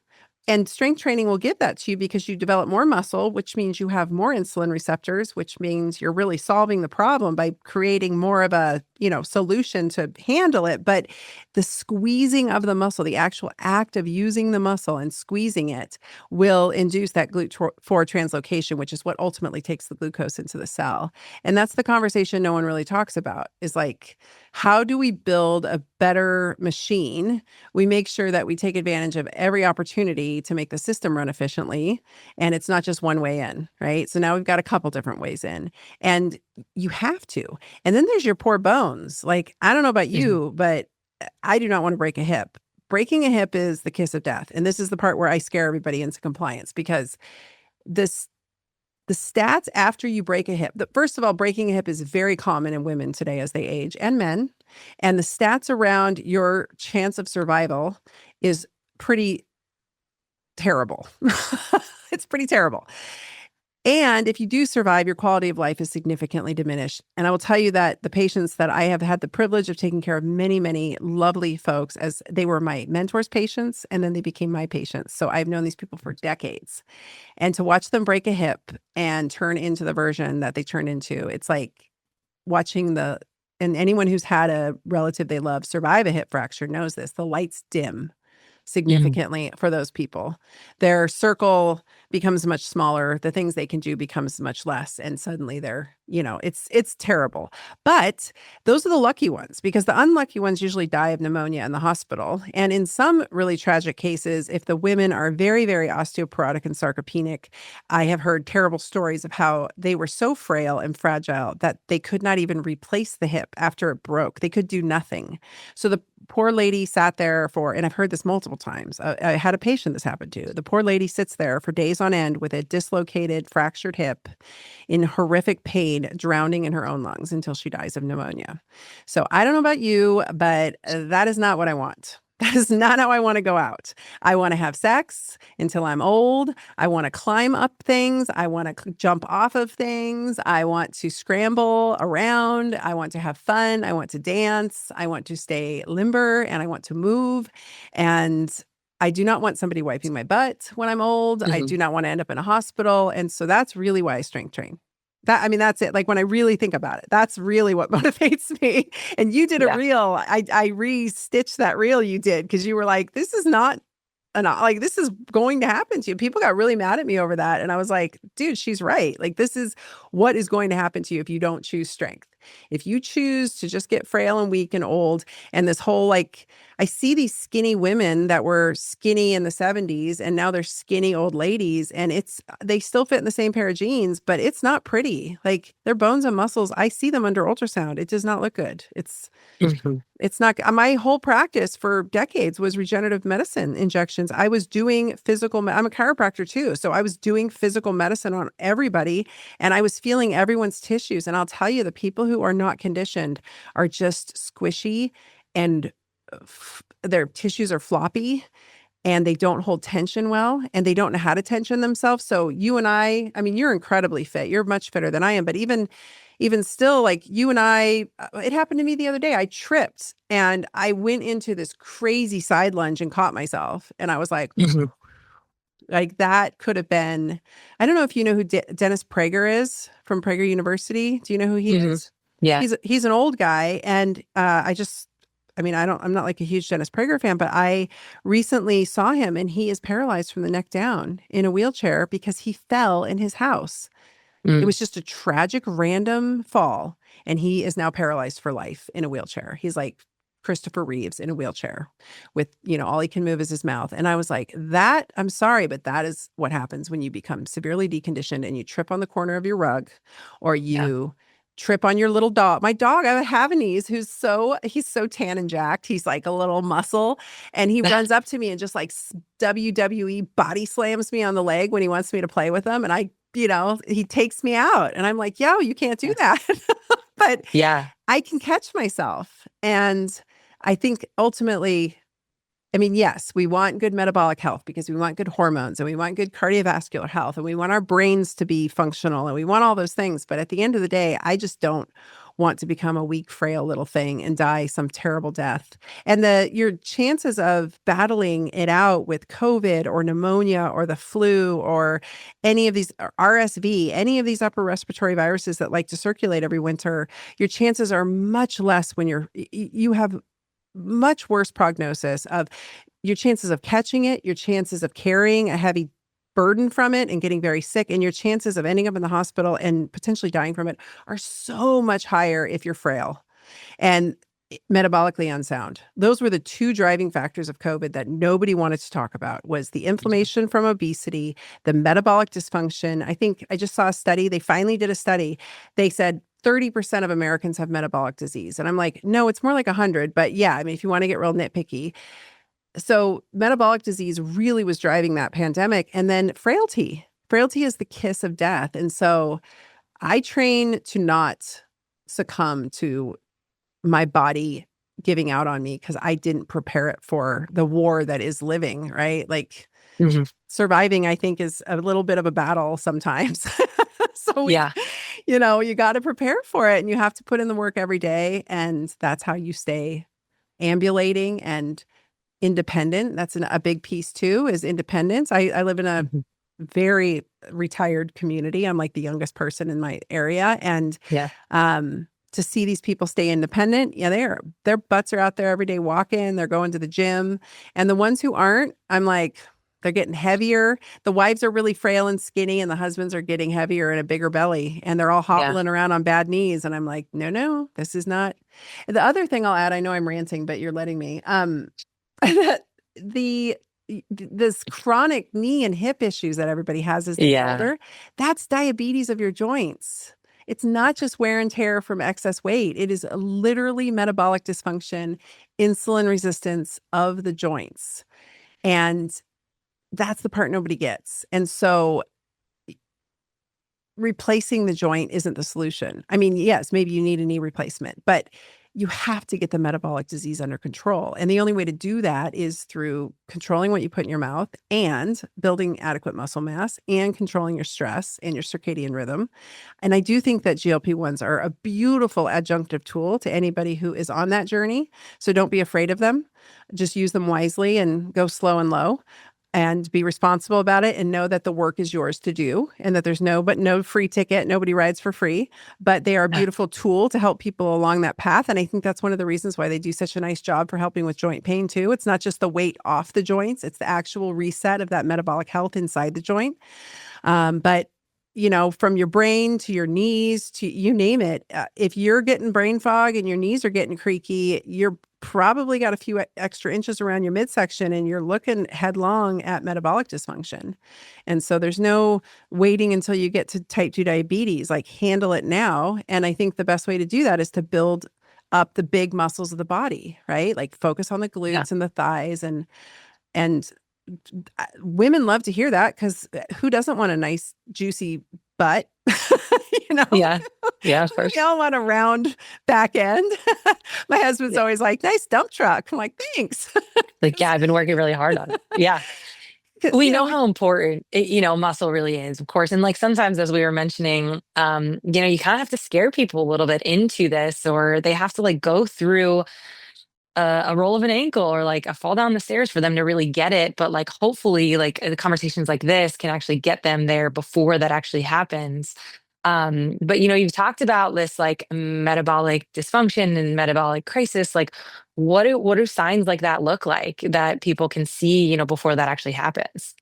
[SPEAKER 2] And strength training will give that to you because you develop more muscle, which means you have more insulin receptors, which means you're really solving the problem by creating more of a, solution to handle it. But the squeezing of the muscle, the actual act of using the muscle and squeezing it will induce that GLUT4 translocation, which is what ultimately takes the glucose into the cell. And that's the conversation no one really talks about, is like, how do we build a better machine? We make sure that we take advantage of every opportunity to make the system run efficiently. And it's not just one way in, right? So now we've got a couple different ways in, and you have to. And then there's your poor bones. Like, I don't know about
[SPEAKER 1] Mhm.
[SPEAKER 2] you, but I do not want to break a hip. breaking a hip is the kiss of death. And this is the part where I scare everybody into compliance because this the stats after you break a hip, first of all, breaking a hip is very common in women today as they age and men. And the stats around your chance of survival is pretty terrible. It's pretty terrible. And if you do survive, your quality of life is significantly diminished. And I will tell you that the patients that I have had the privilege of taking care of, many, many lovely folks, as they were my mentors' patients, and then they became my patients. So I've known these people for decades. And to watch them break a hip and turn into the version that they turned into, it's like watching and anyone who's had a relative they love survive a hip fracture knows this. The lights dim
[SPEAKER 1] Mm.
[SPEAKER 2] significantly for those people. Their circle becomes much smaller. The things they can do becomes much less. And suddenly it's terrible. But those are the lucky ones because the unlucky ones usually die of pneumonia in the hospital. And in some really tragic cases, if the women are very, very osteoporotic and sarcopenic, I have heard terrible stories of how they were so frail and fragile that they could not even replace the hip after it broke. They could do nothing. So the poor lady sat there and I've heard this multiple times. I had a patient this happened to. The poor lady sits there for days on end with a dislocated, fractured hip in horrific pain, drowning in her own lungs until she dies of pneumonia. So I don't know about you, but that is not what I want. That is not how I want to go out. I want to have sex until I'm old. I want to climb up things. I want to jump off of things. I want to scramble around. I want to have fun. I want to dance. I want to stay limber and I want to move. And I do not want somebody wiping my butt when I'm old. I
[SPEAKER 1] Mhm.
[SPEAKER 2] do not want to end up in a hospital. And so that's really why I strength train. That's it. Like when I really think about it, that's really what motivates me. And you did a
[SPEAKER 1] Yeah.
[SPEAKER 2] reel. I re-stitched that reel you did because you were like, this is not like this is going to happen to you. People got really mad at me over that. And I was like, dude, she's right. Like this is what is going to happen to you if you don't choose strength. If you choose to just get frail and weak and old, and this whole I see these skinny women that were skinny in the 70s and now they're skinny old ladies and they still fit in the same pair of jeans, but it's not pretty. Like their bones and muscles, I see them under ultrasound. It does not look good.
[SPEAKER 1] Mhm.
[SPEAKER 2] It's not, my whole practice for decades was regenerative medicine injections. I was doing I'm a chiropractor too. So I was doing physical medicine on everybody and I was feeling everyone's tissues. And I'll tell you, the people who are not conditioned are just squishy and their tissues are floppy and they don't hold tension well and they don't know how to tension themselves. So you and I mean, you're incredibly fit. You're much fitter than I am, but even still, like you and I, it happened to me the other day. I tripped and I went into this crazy side lunge and caught myself. And I was
[SPEAKER 1] Mhm.
[SPEAKER 2] like that could have been, I don't know if you know who Dennis Prager is from Prager University. Do you know who he
[SPEAKER 1] Mhm.
[SPEAKER 2] is?
[SPEAKER 1] Yeah.
[SPEAKER 2] He's an old guy. And I'm not like a huge Dennis Prager fan, but I recently saw him and he is paralyzed from the neck down in a wheelchair because he fell in his house. It
[SPEAKER 1] Mm.
[SPEAKER 2] was just a tragic random fall, and he is now paralyzed for life in a wheelchair. He's like Christopher Reeves in a wheelchair with, all he can move is his mouth. And I was like, I'm sorry, but that is what happens when you become severely deconditioned and you trip on the corner of your rug or
[SPEAKER 1] Yeah.
[SPEAKER 2] you trip on your little dog. My dog, I have a Havanese he's so tan and jacked. He's like a little muscle and he runs up to me and just like WWE body slams me on the leg when he wants me to play with him. And he takes me out and I'm like, yo, you can't do
[SPEAKER 1] Yes.
[SPEAKER 2] that. But
[SPEAKER 1] Yeah.
[SPEAKER 2] I can catch myself. And I think ultimately, I mean, yes, we want good metabolic health because we want good hormones and we want good cardiovascular health and we want our brains to be functional and we want all those things. But at the end of the day, I just don't want to become a weak, frail little thing and die some terrible death. And your chances of battling it out with COVID or pneumonia or the flu or any of these RSV, any of these upper respiratory viruses that like to circulate every winter, your chances are much less when you have much worse prognosis of your chances of catching it, your chances of carrying a heavy burden from it and getting very sick, and your chances of ending up in the hospital and potentially dying from it are so much higher if you're frail and metabolically unsound. Those were the two driving factors of COVID that nobody wanted to talk about was the inflammation from obesity, the metabolic dysfunction. I think I just saw a study. They finally did a study. They said 30% of Americans have metabolic disease. And I'm like, no, it's more like 100. But yeah, I mean, if you want to get real nitpicky, So metabolic disease really was driving that pandemic. And then frailty. Frailty is the kiss of death. And so I train to not succumb to my body giving out on me because I didn't prepare it for the war that is living, right? Like
[SPEAKER 1] Hmm.
[SPEAKER 2] surviving, I think, is a little bit of a battle sometimes. So
[SPEAKER 1] Yeah.
[SPEAKER 2] you got to prepare for it and you have to put in the work every day. And that's how you stay ambulating and independent. That's a big piece too, is independence. I live in a
[SPEAKER 1] Hmm.
[SPEAKER 2] very retired community. I'm like the youngest person in my area. And
[SPEAKER 1] Yeah.
[SPEAKER 2] to see these people stay independent, yeah, their butts are out there every day walking, they're going to the gym. And the ones who aren't, I'm like, they're getting heavier. The wives are really frail and skinny, and the husbands are getting heavier and a bigger belly, and they're all
[SPEAKER 1] Yeah.
[SPEAKER 2] hobbling around on bad knees. And I'm like, no, no, this is not. The other thing I'll add, I know I'm ranting, but you're letting me. That the this chronic knee and hip issues that everybody has as they get
[SPEAKER 1] Yeah.
[SPEAKER 2] older, that's diabetes of your joints. It's not just wear and tear from excess weight. It is literally metabolic dysfunction, insulin resistance of the joints. And that's the part nobody gets. And so replacing the joint isn't the solution. I mean, yes, maybe you need a knee replacement, but you have to get the metabolic disease under control. And the only way to do that is through controlling what you put in your mouth and building adequate muscle mass and controlling your stress and your circadian rhythm. And I do think that GLP-1s are a beautiful adjunctive tool to anybody who is on that journey. So don't be afraid of them. Just use them wisely and go slow and low and be responsible about it and know that the work is yours to do and that there's no free ticket. Nobody rides for free, but they are a beautiful tool to help people along that path. And I think that's one of the reasons why they do such a nice job for helping with joint pain too. It's not just the weight off the joints, it's the actual reset of that metabolic health inside the joint. But from your brain to your knees to you name it, if you're getting brain fog and your knees are getting creaky, you're probably got a few extra inches around your midsection and you're looking headlong at metabolic dysfunction. And so there's no waiting until you get to type 2 diabetes, like handle it now. And I think the best way to do that is to build up the big muscles of the body, right? Like focus on the
[SPEAKER 1] Yeah.
[SPEAKER 2] glutes and the thighs and women love to hear that because who doesn't want a nice, juicy butt? you know,
[SPEAKER 1] Yeah. Yeah. Of
[SPEAKER 2] we
[SPEAKER 1] course.
[SPEAKER 2] all want a round back end. My husband's
[SPEAKER 1] Yeah.
[SPEAKER 2] always like, nice dump truck. I'm like, thanks.
[SPEAKER 1] Like, yeah, I've been working really hard on it. Yeah.
[SPEAKER 2] Because,
[SPEAKER 1] We know how important muscle really is, of course. And like sometimes, as we were mentioning, you kind of have to scare people a little bit into this, or they have to like go through a roll of an ankle or like a fall down the stairs for them to really get it. But like hopefully, like the conversations like this can actually get them there before that actually happens. But you've talked about this like metabolic dysfunction and metabolic crisis. Like, what do signs like that look like that people can see, before that actually happens?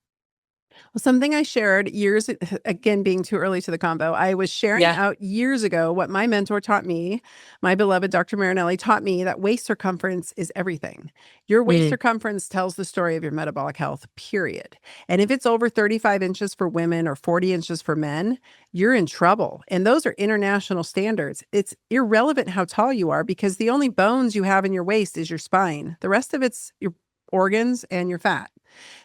[SPEAKER 2] Well, something I shared years, again, being too early to the combo, I was sharing
[SPEAKER 1] Yeah.
[SPEAKER 2] out years ago what my mentor taught me. My beloved Dr. Marinelli taught me that waist circumference is everything. Your waist
[SPEAKER 1] Mm.
[SPEAKER 2] circumference tells the story of your metabolic health, period. And if it's over 35 inches for women or 40 inches for men, you're in trouble. And those are international standards. It's irrelevant how tall you are because the only bones you have in your waist is your spine. The rest of it's your organs and your fat.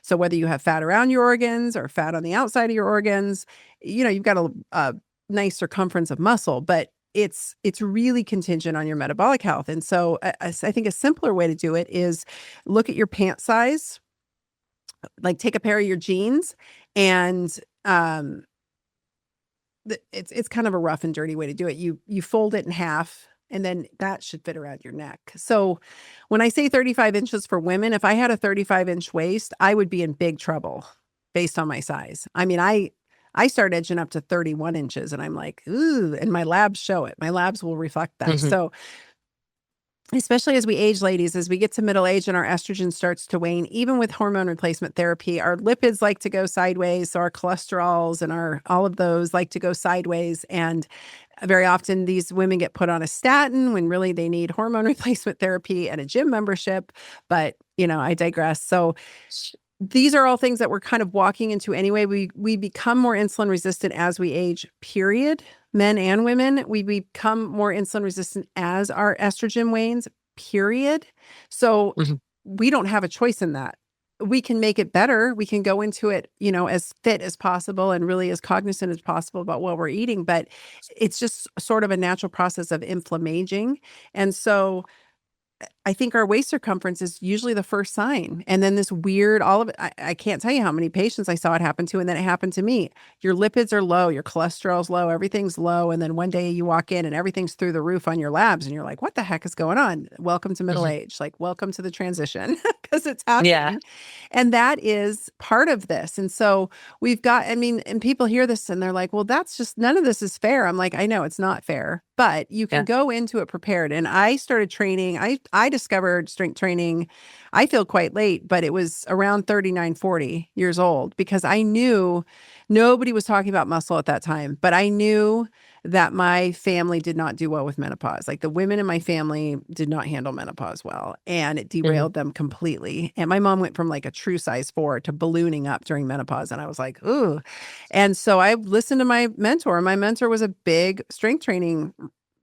[SPEAKER 2] So whether you have fat around your organs or fat on the outside of your organs, you've got a nice circumference of muscle, but it's really contingent on your metabolic health. And so I think a simpler way to do it is look at your pant size, like take a pair of your jeans and it's kind of a rough and dirty way to do it. You fold it in half and then that should fit around your neck. So when I say 35 inches for women, if I had a 35-inch waist, I would be in big trouble based on my size. I mean, I start edging up to 31 inches and I'm like, ooh, and my labs show it. My labs will reflect that.
[SPEAKER 1] Hmm.
[SPEAKER 2] So especially as we age, ladies, as we get to middle age and our estrogen starts to wane, even with hormone replacement therapy, our lipids like to go sideways. So our cholesterols and all of those like to go sideways. And very often these women get put on a statin when really they need hormone replacement therapy and a gym membership. But, I digress. So these are all things that we're kind of walking into anyway. We become more insulin resistant as we age, period. Men and women, we become more insulin resistant as our estrogen wanes, period. So
[SPEAKER 1] Hmm.
[SPEAKER 2] we don't have a choice in that. We can make it better. We can go into it, as fit as possible and really as cognizant as possible about what we're eating, but it's just sort of a natural process of inflammaging. And so I think our waist circumference is usually the first sign. And then this weird, all of it, I can't tell you how many patients I saw it happen to. And then it happened to me. Your lipids are low, your cholesterol's low, everything's low. And then one day you walk in and everything's through the roof on your labs. And you're like, what the heck is going on? Welcome to middle
[SPEAKER 1] Mhm.
[SPEAKER 2] age. Like, welcome to the transition because it's
[SPEAKER 1] Yeah.
[SPEAKER 2] happening. And that is part of this. And so we've got, I mean, and people hear this and they're like, well, that's just, none of this is fair. I'm like, I know it's not fair, but you can
[SPEAKER 1] Yeah.
[SPEAKER 2] go into it prepared. And I started training, I discovered strength training, I feel quite late, but it was around 39, 40 years old because I knew nobody was talking about muscle at that time, but I knew that my family did not do well with menopause. Like the women in my family did not handle menopause well, and it
[SPEAKER 1] Hmm.
[SPEAKER 2] derailed them completely. And my mom went from like a true size 4 to ballooning up during menopause. And I was like, ooh. And so I listened to my mentor. My mentor was a big strength training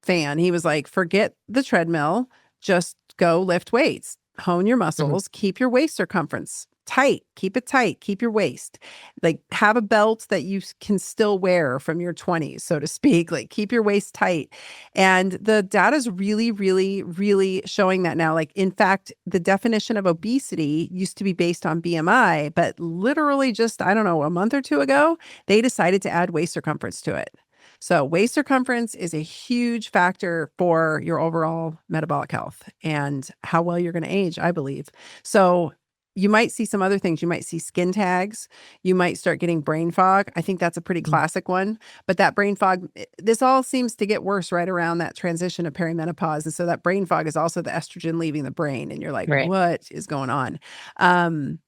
[SPEAKER 2] fan. He was like, forget the treadmill, just go lift weights, hone your
[SPEAKER 1] Hmm.
[SPEAKER 2] muscles, keep your waist circumference tight, keep it tight, keep your waist, like have a belt that you can still wear from your 20s, so to speak, like keep your waist tight. And the data is really, really, really showing that now. Like, in fact, the definition of obesity used to be based on BMI, but literally just, I don't know, a month or two ago, they decided to add waist circumference to it. So waist circumference is a huge factor for your overall metabolic health and how well you're going to age, I believe. So you might see some other things. You might see skin tags. You might start getting brain fog. I think that's a pretty classic one. But that brain fog, this all seems to get worse right around that transition of perimenopause. And so that brain fog is also the estrogen leaving the brain. And you're like,
[SPEAKER 1] Right.
[SPEAKER 2] what is going on? Um,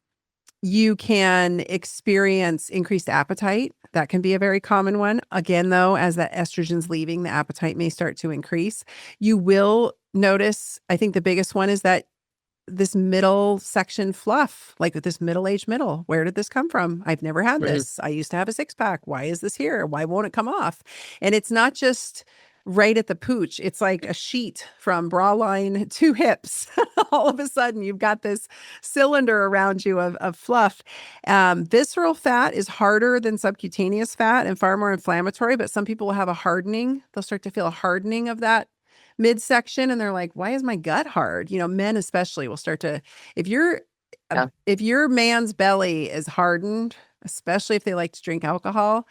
[SPEAKER 2] you can experience increased appetite. That can be a very common one. Again, though, as that estrogen's leaving, the appetite may start to increase. You will notice, I think the biggest one is that this middle section fluff, like this middle-aged middle. Where did this come from? I've never had
[SPEAKER 1] Hmm.
[SPEAKER 2] this. I used to have a six-pack. Why is this here? Why won't it come off? And it's not just right at the pooch. It's like a sheet from bra line to hips. All of a sudden, you've got this cylinder around you of fluff. Visceral fat is harder than subcutaneous fat and far more inflammatory, but some people will have a hardening. They'll start to feel a hardening of that midsection, and they're like, why is my gut hard? Men especially will start to, if you're
[SPEAKER 1] Yeah.
[SPEAKER 2] if your man's belly is hardened, especially if they like to drink alcohol,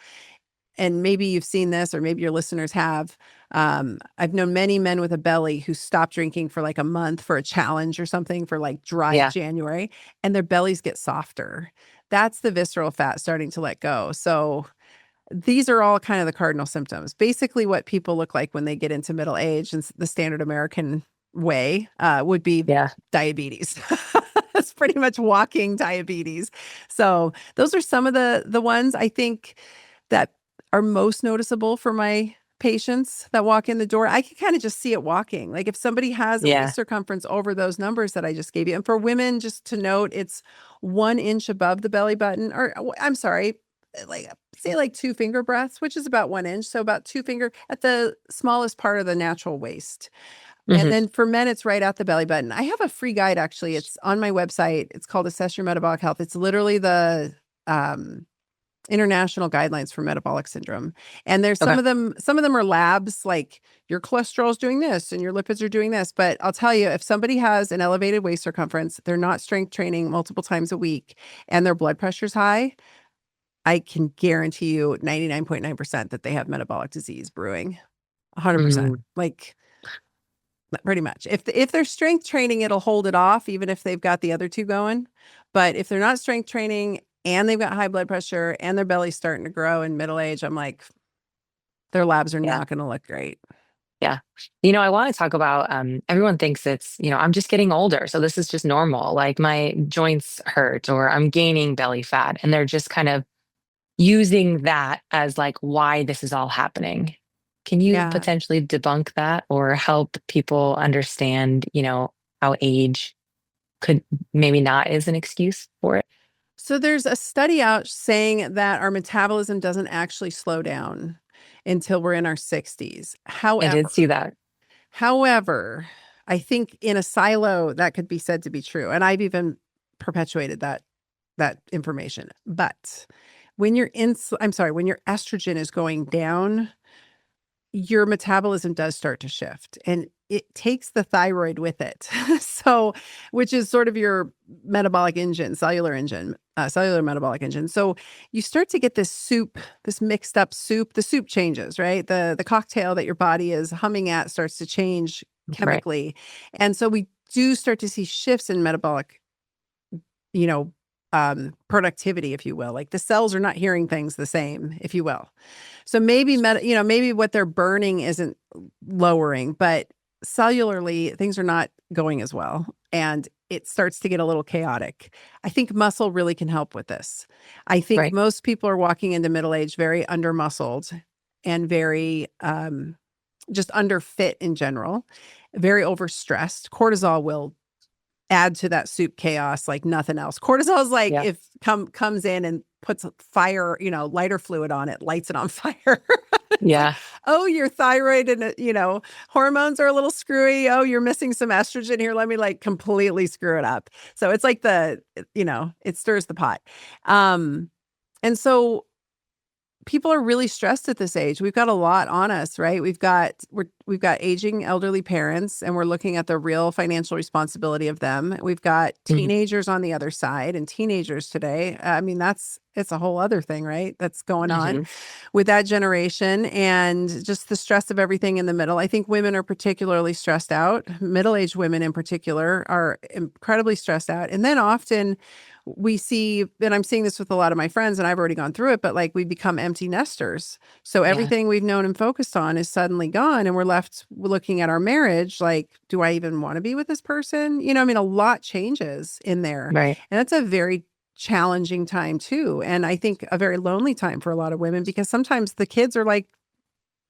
[SPEAKER 2] and maybe you've seen this or maybe your listeners have, I've known many men with a belly who stopped drinking for like a month for a challenge or something, for like dry
[SPEAKER 1] Yeah.
[SPEAKER 2] January, and their bellies get softer. That's the visceral fat starting to let go. So these are all kind of the cardinal symptoms. Basically, what people look like when they get into middle age, and the standard American way would be
[SPEAKER 1] Yeah.
[SPEAKER 2] diabetes. That's pretty much walking diabetes. So those are some of the ones I think that are most noticeable for my patients that walk in the door. I can kind of just see it walking. Like if somebody has a waist
[SPEAKER 1] Yeah.
[SPEAKER 2] circumference over those numbers that I just gave you. And for women, just to note, it's 1 inch above the belly button, or I'm sorry, like say like 2 finger breaths, which is about 1 inch. So about 2 finger at the smallest part of the natural waist. And
[SPEAKER 1] Hmm.
[SPEAKER 2] then for men, it's right at the belly button. I have a free guide, actually. It's on my website. It's called Assess Your Metabolic Health. It's literally the international guidelines for metabolic syndrome. And there's
[SPEAKER 1] Okay.
[SPEAKER 2] some of them are labs, like your cholesterol is doing this and your lipids are doing this. But I'll tell you, if somebody has an elevated waist circumference, they're not strength training multiple times a week, and their blood pressure's high, I can guarantee you 99.9% that they have metabolic disease brewing. 100%.
[SPEAKER 1] Mm.
[SPEAKER 2] Like pretty much. If they're strength training, it'll hold it off, even if they've got the other two going. But if they're not strength training and they've got high blood pressure and their belly's starting to grow in middle age, I'm like, their labs are
[SPEAKER 1] Yeah.
[SPEAKER 2] not going to look great.
[SPEAKER 1] Yeah. I want to talk about everyone thinks it's, I'm just getting older. So this is just normal. Like my joints hurt or I'm gaining belly fat. And they're just kind of using that as like why this is all happening. Can you
[SPEAKER 2] Yeah.
[SPEAKER 1] potentially debunk that or help people understand, how age could maybe not is an excuse for it?
[SPEAKER 2] So there's a study out saying that our metabolism doesn't actually slow down until we're in our 60s.
[SPEAKER 1] I did see that.
[SPEAKER 2] However, I think in a silo that could be said to be true. And I've even perpetuated that information. But when when your estrogen is going down, your metabolism does start to shift and it takes the thyroid with it. So, which is sort of your metabolic engine, cellular metabolic engine. So you start to get this soup, this mixed up soup. The soup changes, right? The cocktail that your body is humming at starts to change
[SPEAKER 1] Right.
[SPEAKER 2] chemically. And so we do start to see shifts in metabolic, you know, productivity, if you will. Like the cells are not hearing things the same, if you will. So maybe maybe what they're burning isn't lowering, but cellularly things are not going as well, and it starts to get a little chaotic. I think muscle really can help with this. I think
[SPEAKER 1] Right.
[SPEAKER 2] most people are walking into middle age very under muscled and very just under fit in general, very overstressed. Cortisol will add to that soup chaos like nothing else. Cortisol is like
[SPEAKER 1] Yeah.
[SPEAKER 2] if comes in and puts fire, lighter fluid on it, lights it on fire. It's like,
[SPEAKER 1] Yeah.
[SPEAKER 2] oh, your thyroid and hormones are a little screwy. Oh, you're missing some estrogen here. Let me like completely screw it up. So it's like it stirs the pot. And so people are really stressed at this age. We've got a lot on us, right? We've got aging elderly parents and we're looking at the real financial responsibility of them. We've got
[SPEAKER 1] Mhm.
[SPEAKER 2] teenagers on the other side, and teenagers today, I mean it's a whole other thing, right? That's going on
[SPEAKER 1] Mhm.
[SPEAKER 2] with that generation and just the stress of everything in the middle. I think women are particularly stressed out. Middle-aged women in particular are incredibly stressed out. And then often we see, and I'm seeing this with a lot of my friends, and I've already gone through it, but like we become empty nesters. So
[SPEAKER 1] Yeah.
[SPEAKER 2] everything we've known and focused on is suddenly gone. And we're left looking at our marriage like, do I even want to be with this person? I mean, a lot changes in there.
[SPEAKER 1] Right.
[SPEAKER 2] And that's a very challenging time too. And I think a very lonely time for a lot of women because sometimes the kids are like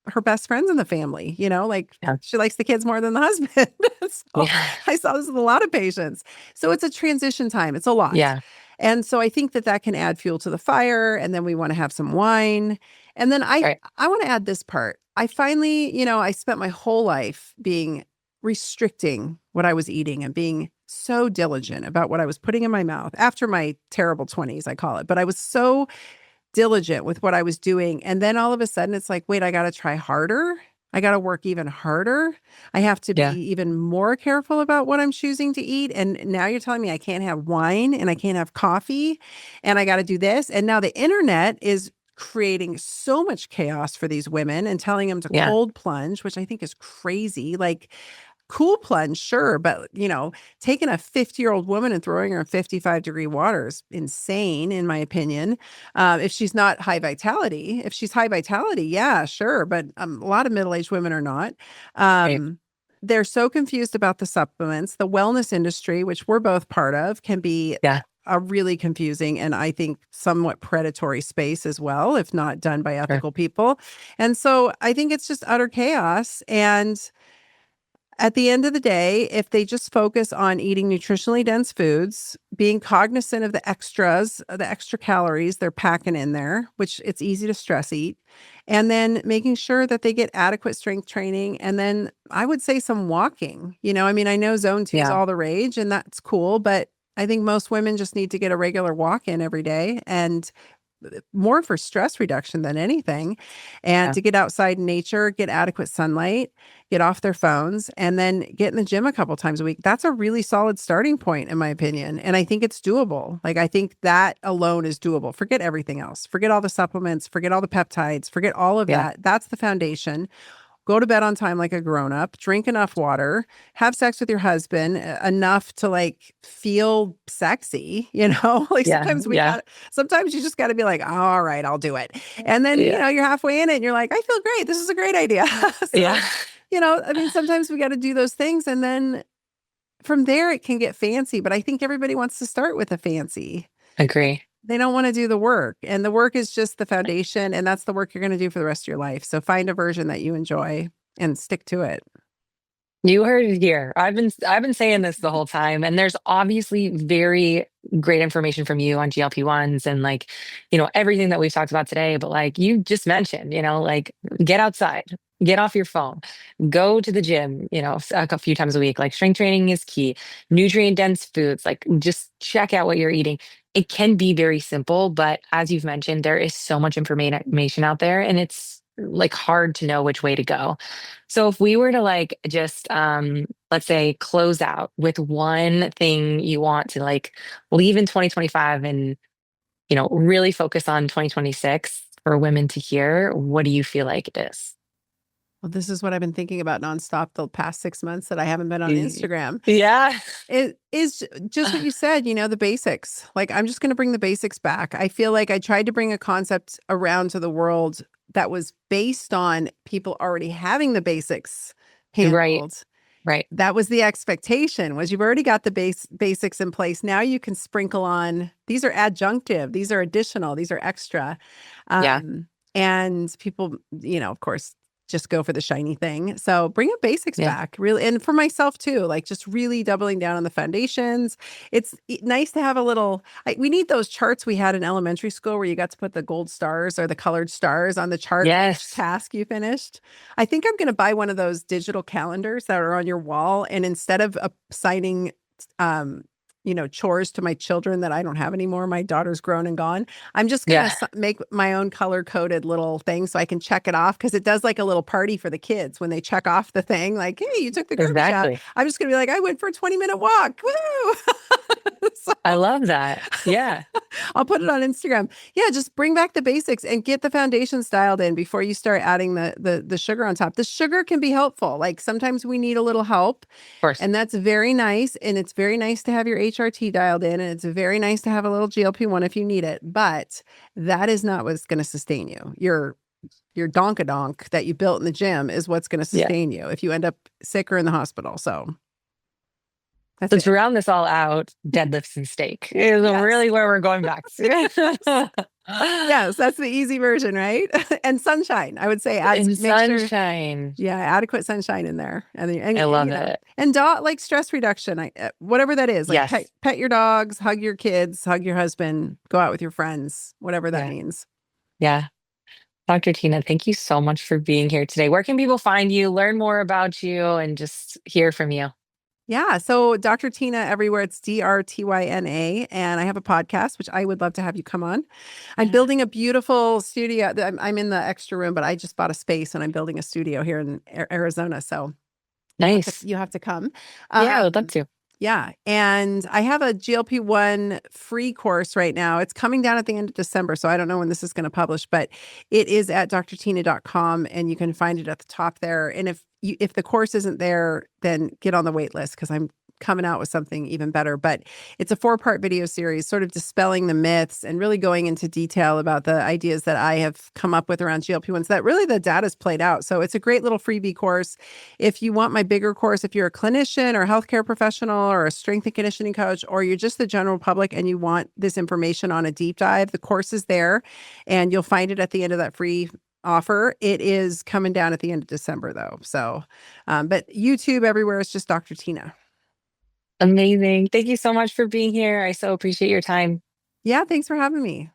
[SPEAKER 2] her best friends in the family, like
[SPEAKER 1] Yeah.
[SPEAKER 2] she likes the kids more than the husband. So
[SPEAKER 1] Yeah.
[SPEAKER 2] I saw this with a lot of patients. So it's a transition time. It's a lot.
[SPEAKER 1] Yeah.
[SPEAKER 2] And so I think that can add fuel to the fire. And then we want to have some wine. And then
[SPEAKER 1] Right.
[SPEAKER 2] I want to add this part. I finally, I spent my whole life being restricting what I was eating and being so diligent about what I was putting in my mouth after my terrible 20s, I call it. But I was so diligent with what I was doing. And then all of a sudden it's like, wait, I got to try harder. I got to work even harder. I have to be
[SPEAKER 1] Yeah.
[SPEAKER 2] even more careful about what I'm choosing to eat. And now you're telling me I can't have wine and I can't have coffee and I got to do this. And now the internet is creating so much chaos for these women and telling them to
[SPEAKER 1] Yeah.
[SPEAKER 2] cold plunge, which I think is crazy. Like, cool plunge, sure, but taking a 50-year-old woman and throwing her in 55-degree water is insane, in my opinion. If she's not high vitality, if she's high vitality, yeah, sure, but a lot of middle-aged women are not.
[SPEAKER 1] Right.
[SPEAKER 2] They're so confused about the supplements. The wellness industry, which we're both part of, can be
[SPEAKER 1] Yeah.
[SPEAKER 2] a really confusing and I think somewhat predatory space as well, if not done by
[SPEAKER 1] Sure.
[SPEAKER 2] ethical people. And so I think it's just utter chaos. And at the end of the day, if they just focus on eating nutritionally dense foods, being cognizant of the extras, the extra calories they're packing in there, which it's easy to stress eat, and then making sure that they get adequate strength training. And then I would say some walking. I mean, I know zone two is
[SPEAKER 1] Yeah.
[SPEAKER 2] all the rage and that's cool, but I think most women just need to get a regular walk in every day and more for stress reduction than anything, and
[SPEAKER 1] Yeah.
[SPEAKER 2] to get outside in nature, get adequate sunlight, get off their phones, and then get in the gym a couple times a week. That's a really solid starting point, in my opinion. And I think it's doable. Like, I think that alone is doable. Forget everything else. Forget all the supplements, forget all the peptides, forget all of
[SPEAKER 1] Yeah.
[SPEAKER 2] that. That's the foundation. Go to bed on time like a grown up, drink enough water, have sex with your husband enough to like feel sexy, like
[SPEAKER 1] Yeah. Yeah.
[SPEAKER 2] sometimes you just got to be like, all right, I'll do it. And then,
[SPEAKER 1] Yeah.
[SPEAKER 2] you're halfway in it and you're like, I feel great. This is a great idea.
[SPEAKER 1] Yeah.
[SPEAKER 2] So, I mean, sometimes we got to do those things. And then from there, it can get fancy. But I think everybody wants to start with a fancy.
[SPEAKER 1] Agree.
[SPEAKER 2] They don't want to do the work. And the work is just the foundation. And that's the work you're going to do for the rest of your life. So find a version that you enjoy and stick to it.
[SPEAKER 1] You heard it here. I've been saying this the whole time, and there's obviously very great information from you on GLP-1s and everything that we've talked about today. But like you just mentioned, like get outside, Get off your phone. Go to the gym, a few times a week. Like strength training is key. Nutrient dense foods, like just check out what you're eating. It can be very simple, but as you've mentioned, there is so much information out there and it's like hard to know which way to go. So if we were to like just let's say close out with one thing you want to like leave in 2025 and really focus on 2026 for women to hear, what do you feel like it is?
[SPEAKER 2] Well, this is what I've been thinking about nonstop the past 6 months that I haven't been on
[SPEAKER 1] Y-
[SPEAKER 2] Instagram.
[SPEAKER 1] Yeah.
[SPEAKER 2] It is just what you said, the basics. Like, I'm just going to bring the basics back. I feel like I tried to bring a concept around to the world that was based on people already having the basics
[SPEAKER 1] Right.
[SPEAKER 2] handled.
[SPEAKER 1] Right.
[SPEAKER 2] That was the expectation, was you've already got the basics in place. Now you can sprinkle on, these are adjunctive, these are additional, these are extra.
[SPEAKER 1] Yeah.
[SPEAKER 2] And people, of course, just go for the shiny thing. So bring up basics
[SPEAKER 1] Yeah.
[SPEAKER 2] back, really. And for myself too, like just really doubling down on the foundations. It's nice to have a little, we need those charts we had in elementary school where you got to put the gold stars or the colored stars on the chart for each
[SPEAKER 1] Yes.
[SPEAKER 2] task you finished. I think I'm going to buy one of those digital calendars that are on your wall. And instead of assigning, chores to my children that I don't have anymore, my daughter's grown and gone, I'm just going
[SPEAKER 1] Yeah.
[SPEAKER 2] to make my own color coded little thing so I can check it off, because it does like a little party for the kids when they check off the thing, like, hey, you took the garbage out.
[SPEAKER 1] Exactly.
[SPEAKER 2] I'm just going to be like, I went for a 20-minute walk. Woo! So
[SPEAKER 1] I love that. Yeah.
[SPEAKER 2] I'll put it on Instagram. Yeah, just bring back the basics and get the foundations dialed in before you start adding the sugar on top. The sugar can be helpful. Like sometimes we need a little help,
[SPEAKER 1] Of course.
[SPEAKER 2] and that's very nice. And it's very nice to have your HRT dialed in, and it's very nice to have a little GLP-1 if you need it. But that is not what's going to sustain you. Your donkadonk that you built in the gym is what's going to
[SPEAKER 1] Yeah.
[SPEAKER 2] sustain you if you end up sick or in the hospital. So that's
[SPEAKER 1] So
[SPEAKER 2] it.
[SPEAKER 1] to round this all out, deadlifts and steak is
[SPEAKER 2] Yes.
[SPEAKER 1] really where we're going back to.
[SPEAKER 2] Yes, that's the easy version, right? And sunshine, I would say
[SPEAKER 1] In
[SPEAKER 2] make sure,
[SPEAKER 1] sunshine.
[SPEAKER 2] yeah, adequate sunshine in there.
[SPEAKER 1] I love it.
[SPEAKER 2] And like stress reduction, whatever that is, like
[SPEAKER 1] Yes.
[SPEAKER 2] pet your dogs, hug your kids, hug your husband, go out with your friends, whatever that
[SPEAKER 1] Yeah.
[SPEAKER 2] means.
[SPEAKER 1] Yeah. Dr. Tina, thank you so much for being here today. Where can people find you, learn more about you, and just hear from you?
[SPEAKER 2] Yeah. So Dr. Tina everywhere. It's DRTYNA. And I have a podcast, which I would love to have you come on. I'm
[SPEAKER 1] Yeah.
[SPEAKER 2] building a beautiful studio. I'm in the extra room, but I just bought a space and I'm building a studio here in Arizona. So
[SPEAKER 1] Nice.
[SPEAKER 2] you have to come.
[SPEAKER 1] Yeah, I would love
[SPEAKER 2] Um,
[SPEAKER 1] to.
[SPEAKER 2] yeah. And I have a GLP-1 free course right now. It's coming down at the end of December. So I don't know when this is going to publish, but it is at drtina.com and you can find it at the top there. And if the course isn't there, then get on the wait list because I'm coming out with something even better. But it's a 4-part video series, sort of dispelling the myths and really going into detail about the ideas that I have come up with around GLP-1s that really the data's played out. So it's a great little freebie course. If you want my bigger course, if you're a clinician or a healthcare professional or a strength and conditioning coach, or you're just the general public and you want this information on a deep dive, the course is there and you'll find it at the end of that free offer. It is coming down at the end of December though. So, but YouTube everywhere is just Dr. Tina.
[SPEAKER 1] Amazing. Thank you so much for being here. I so appreciate your time.
[SPEAKER 2] Yeah, thanks for having me.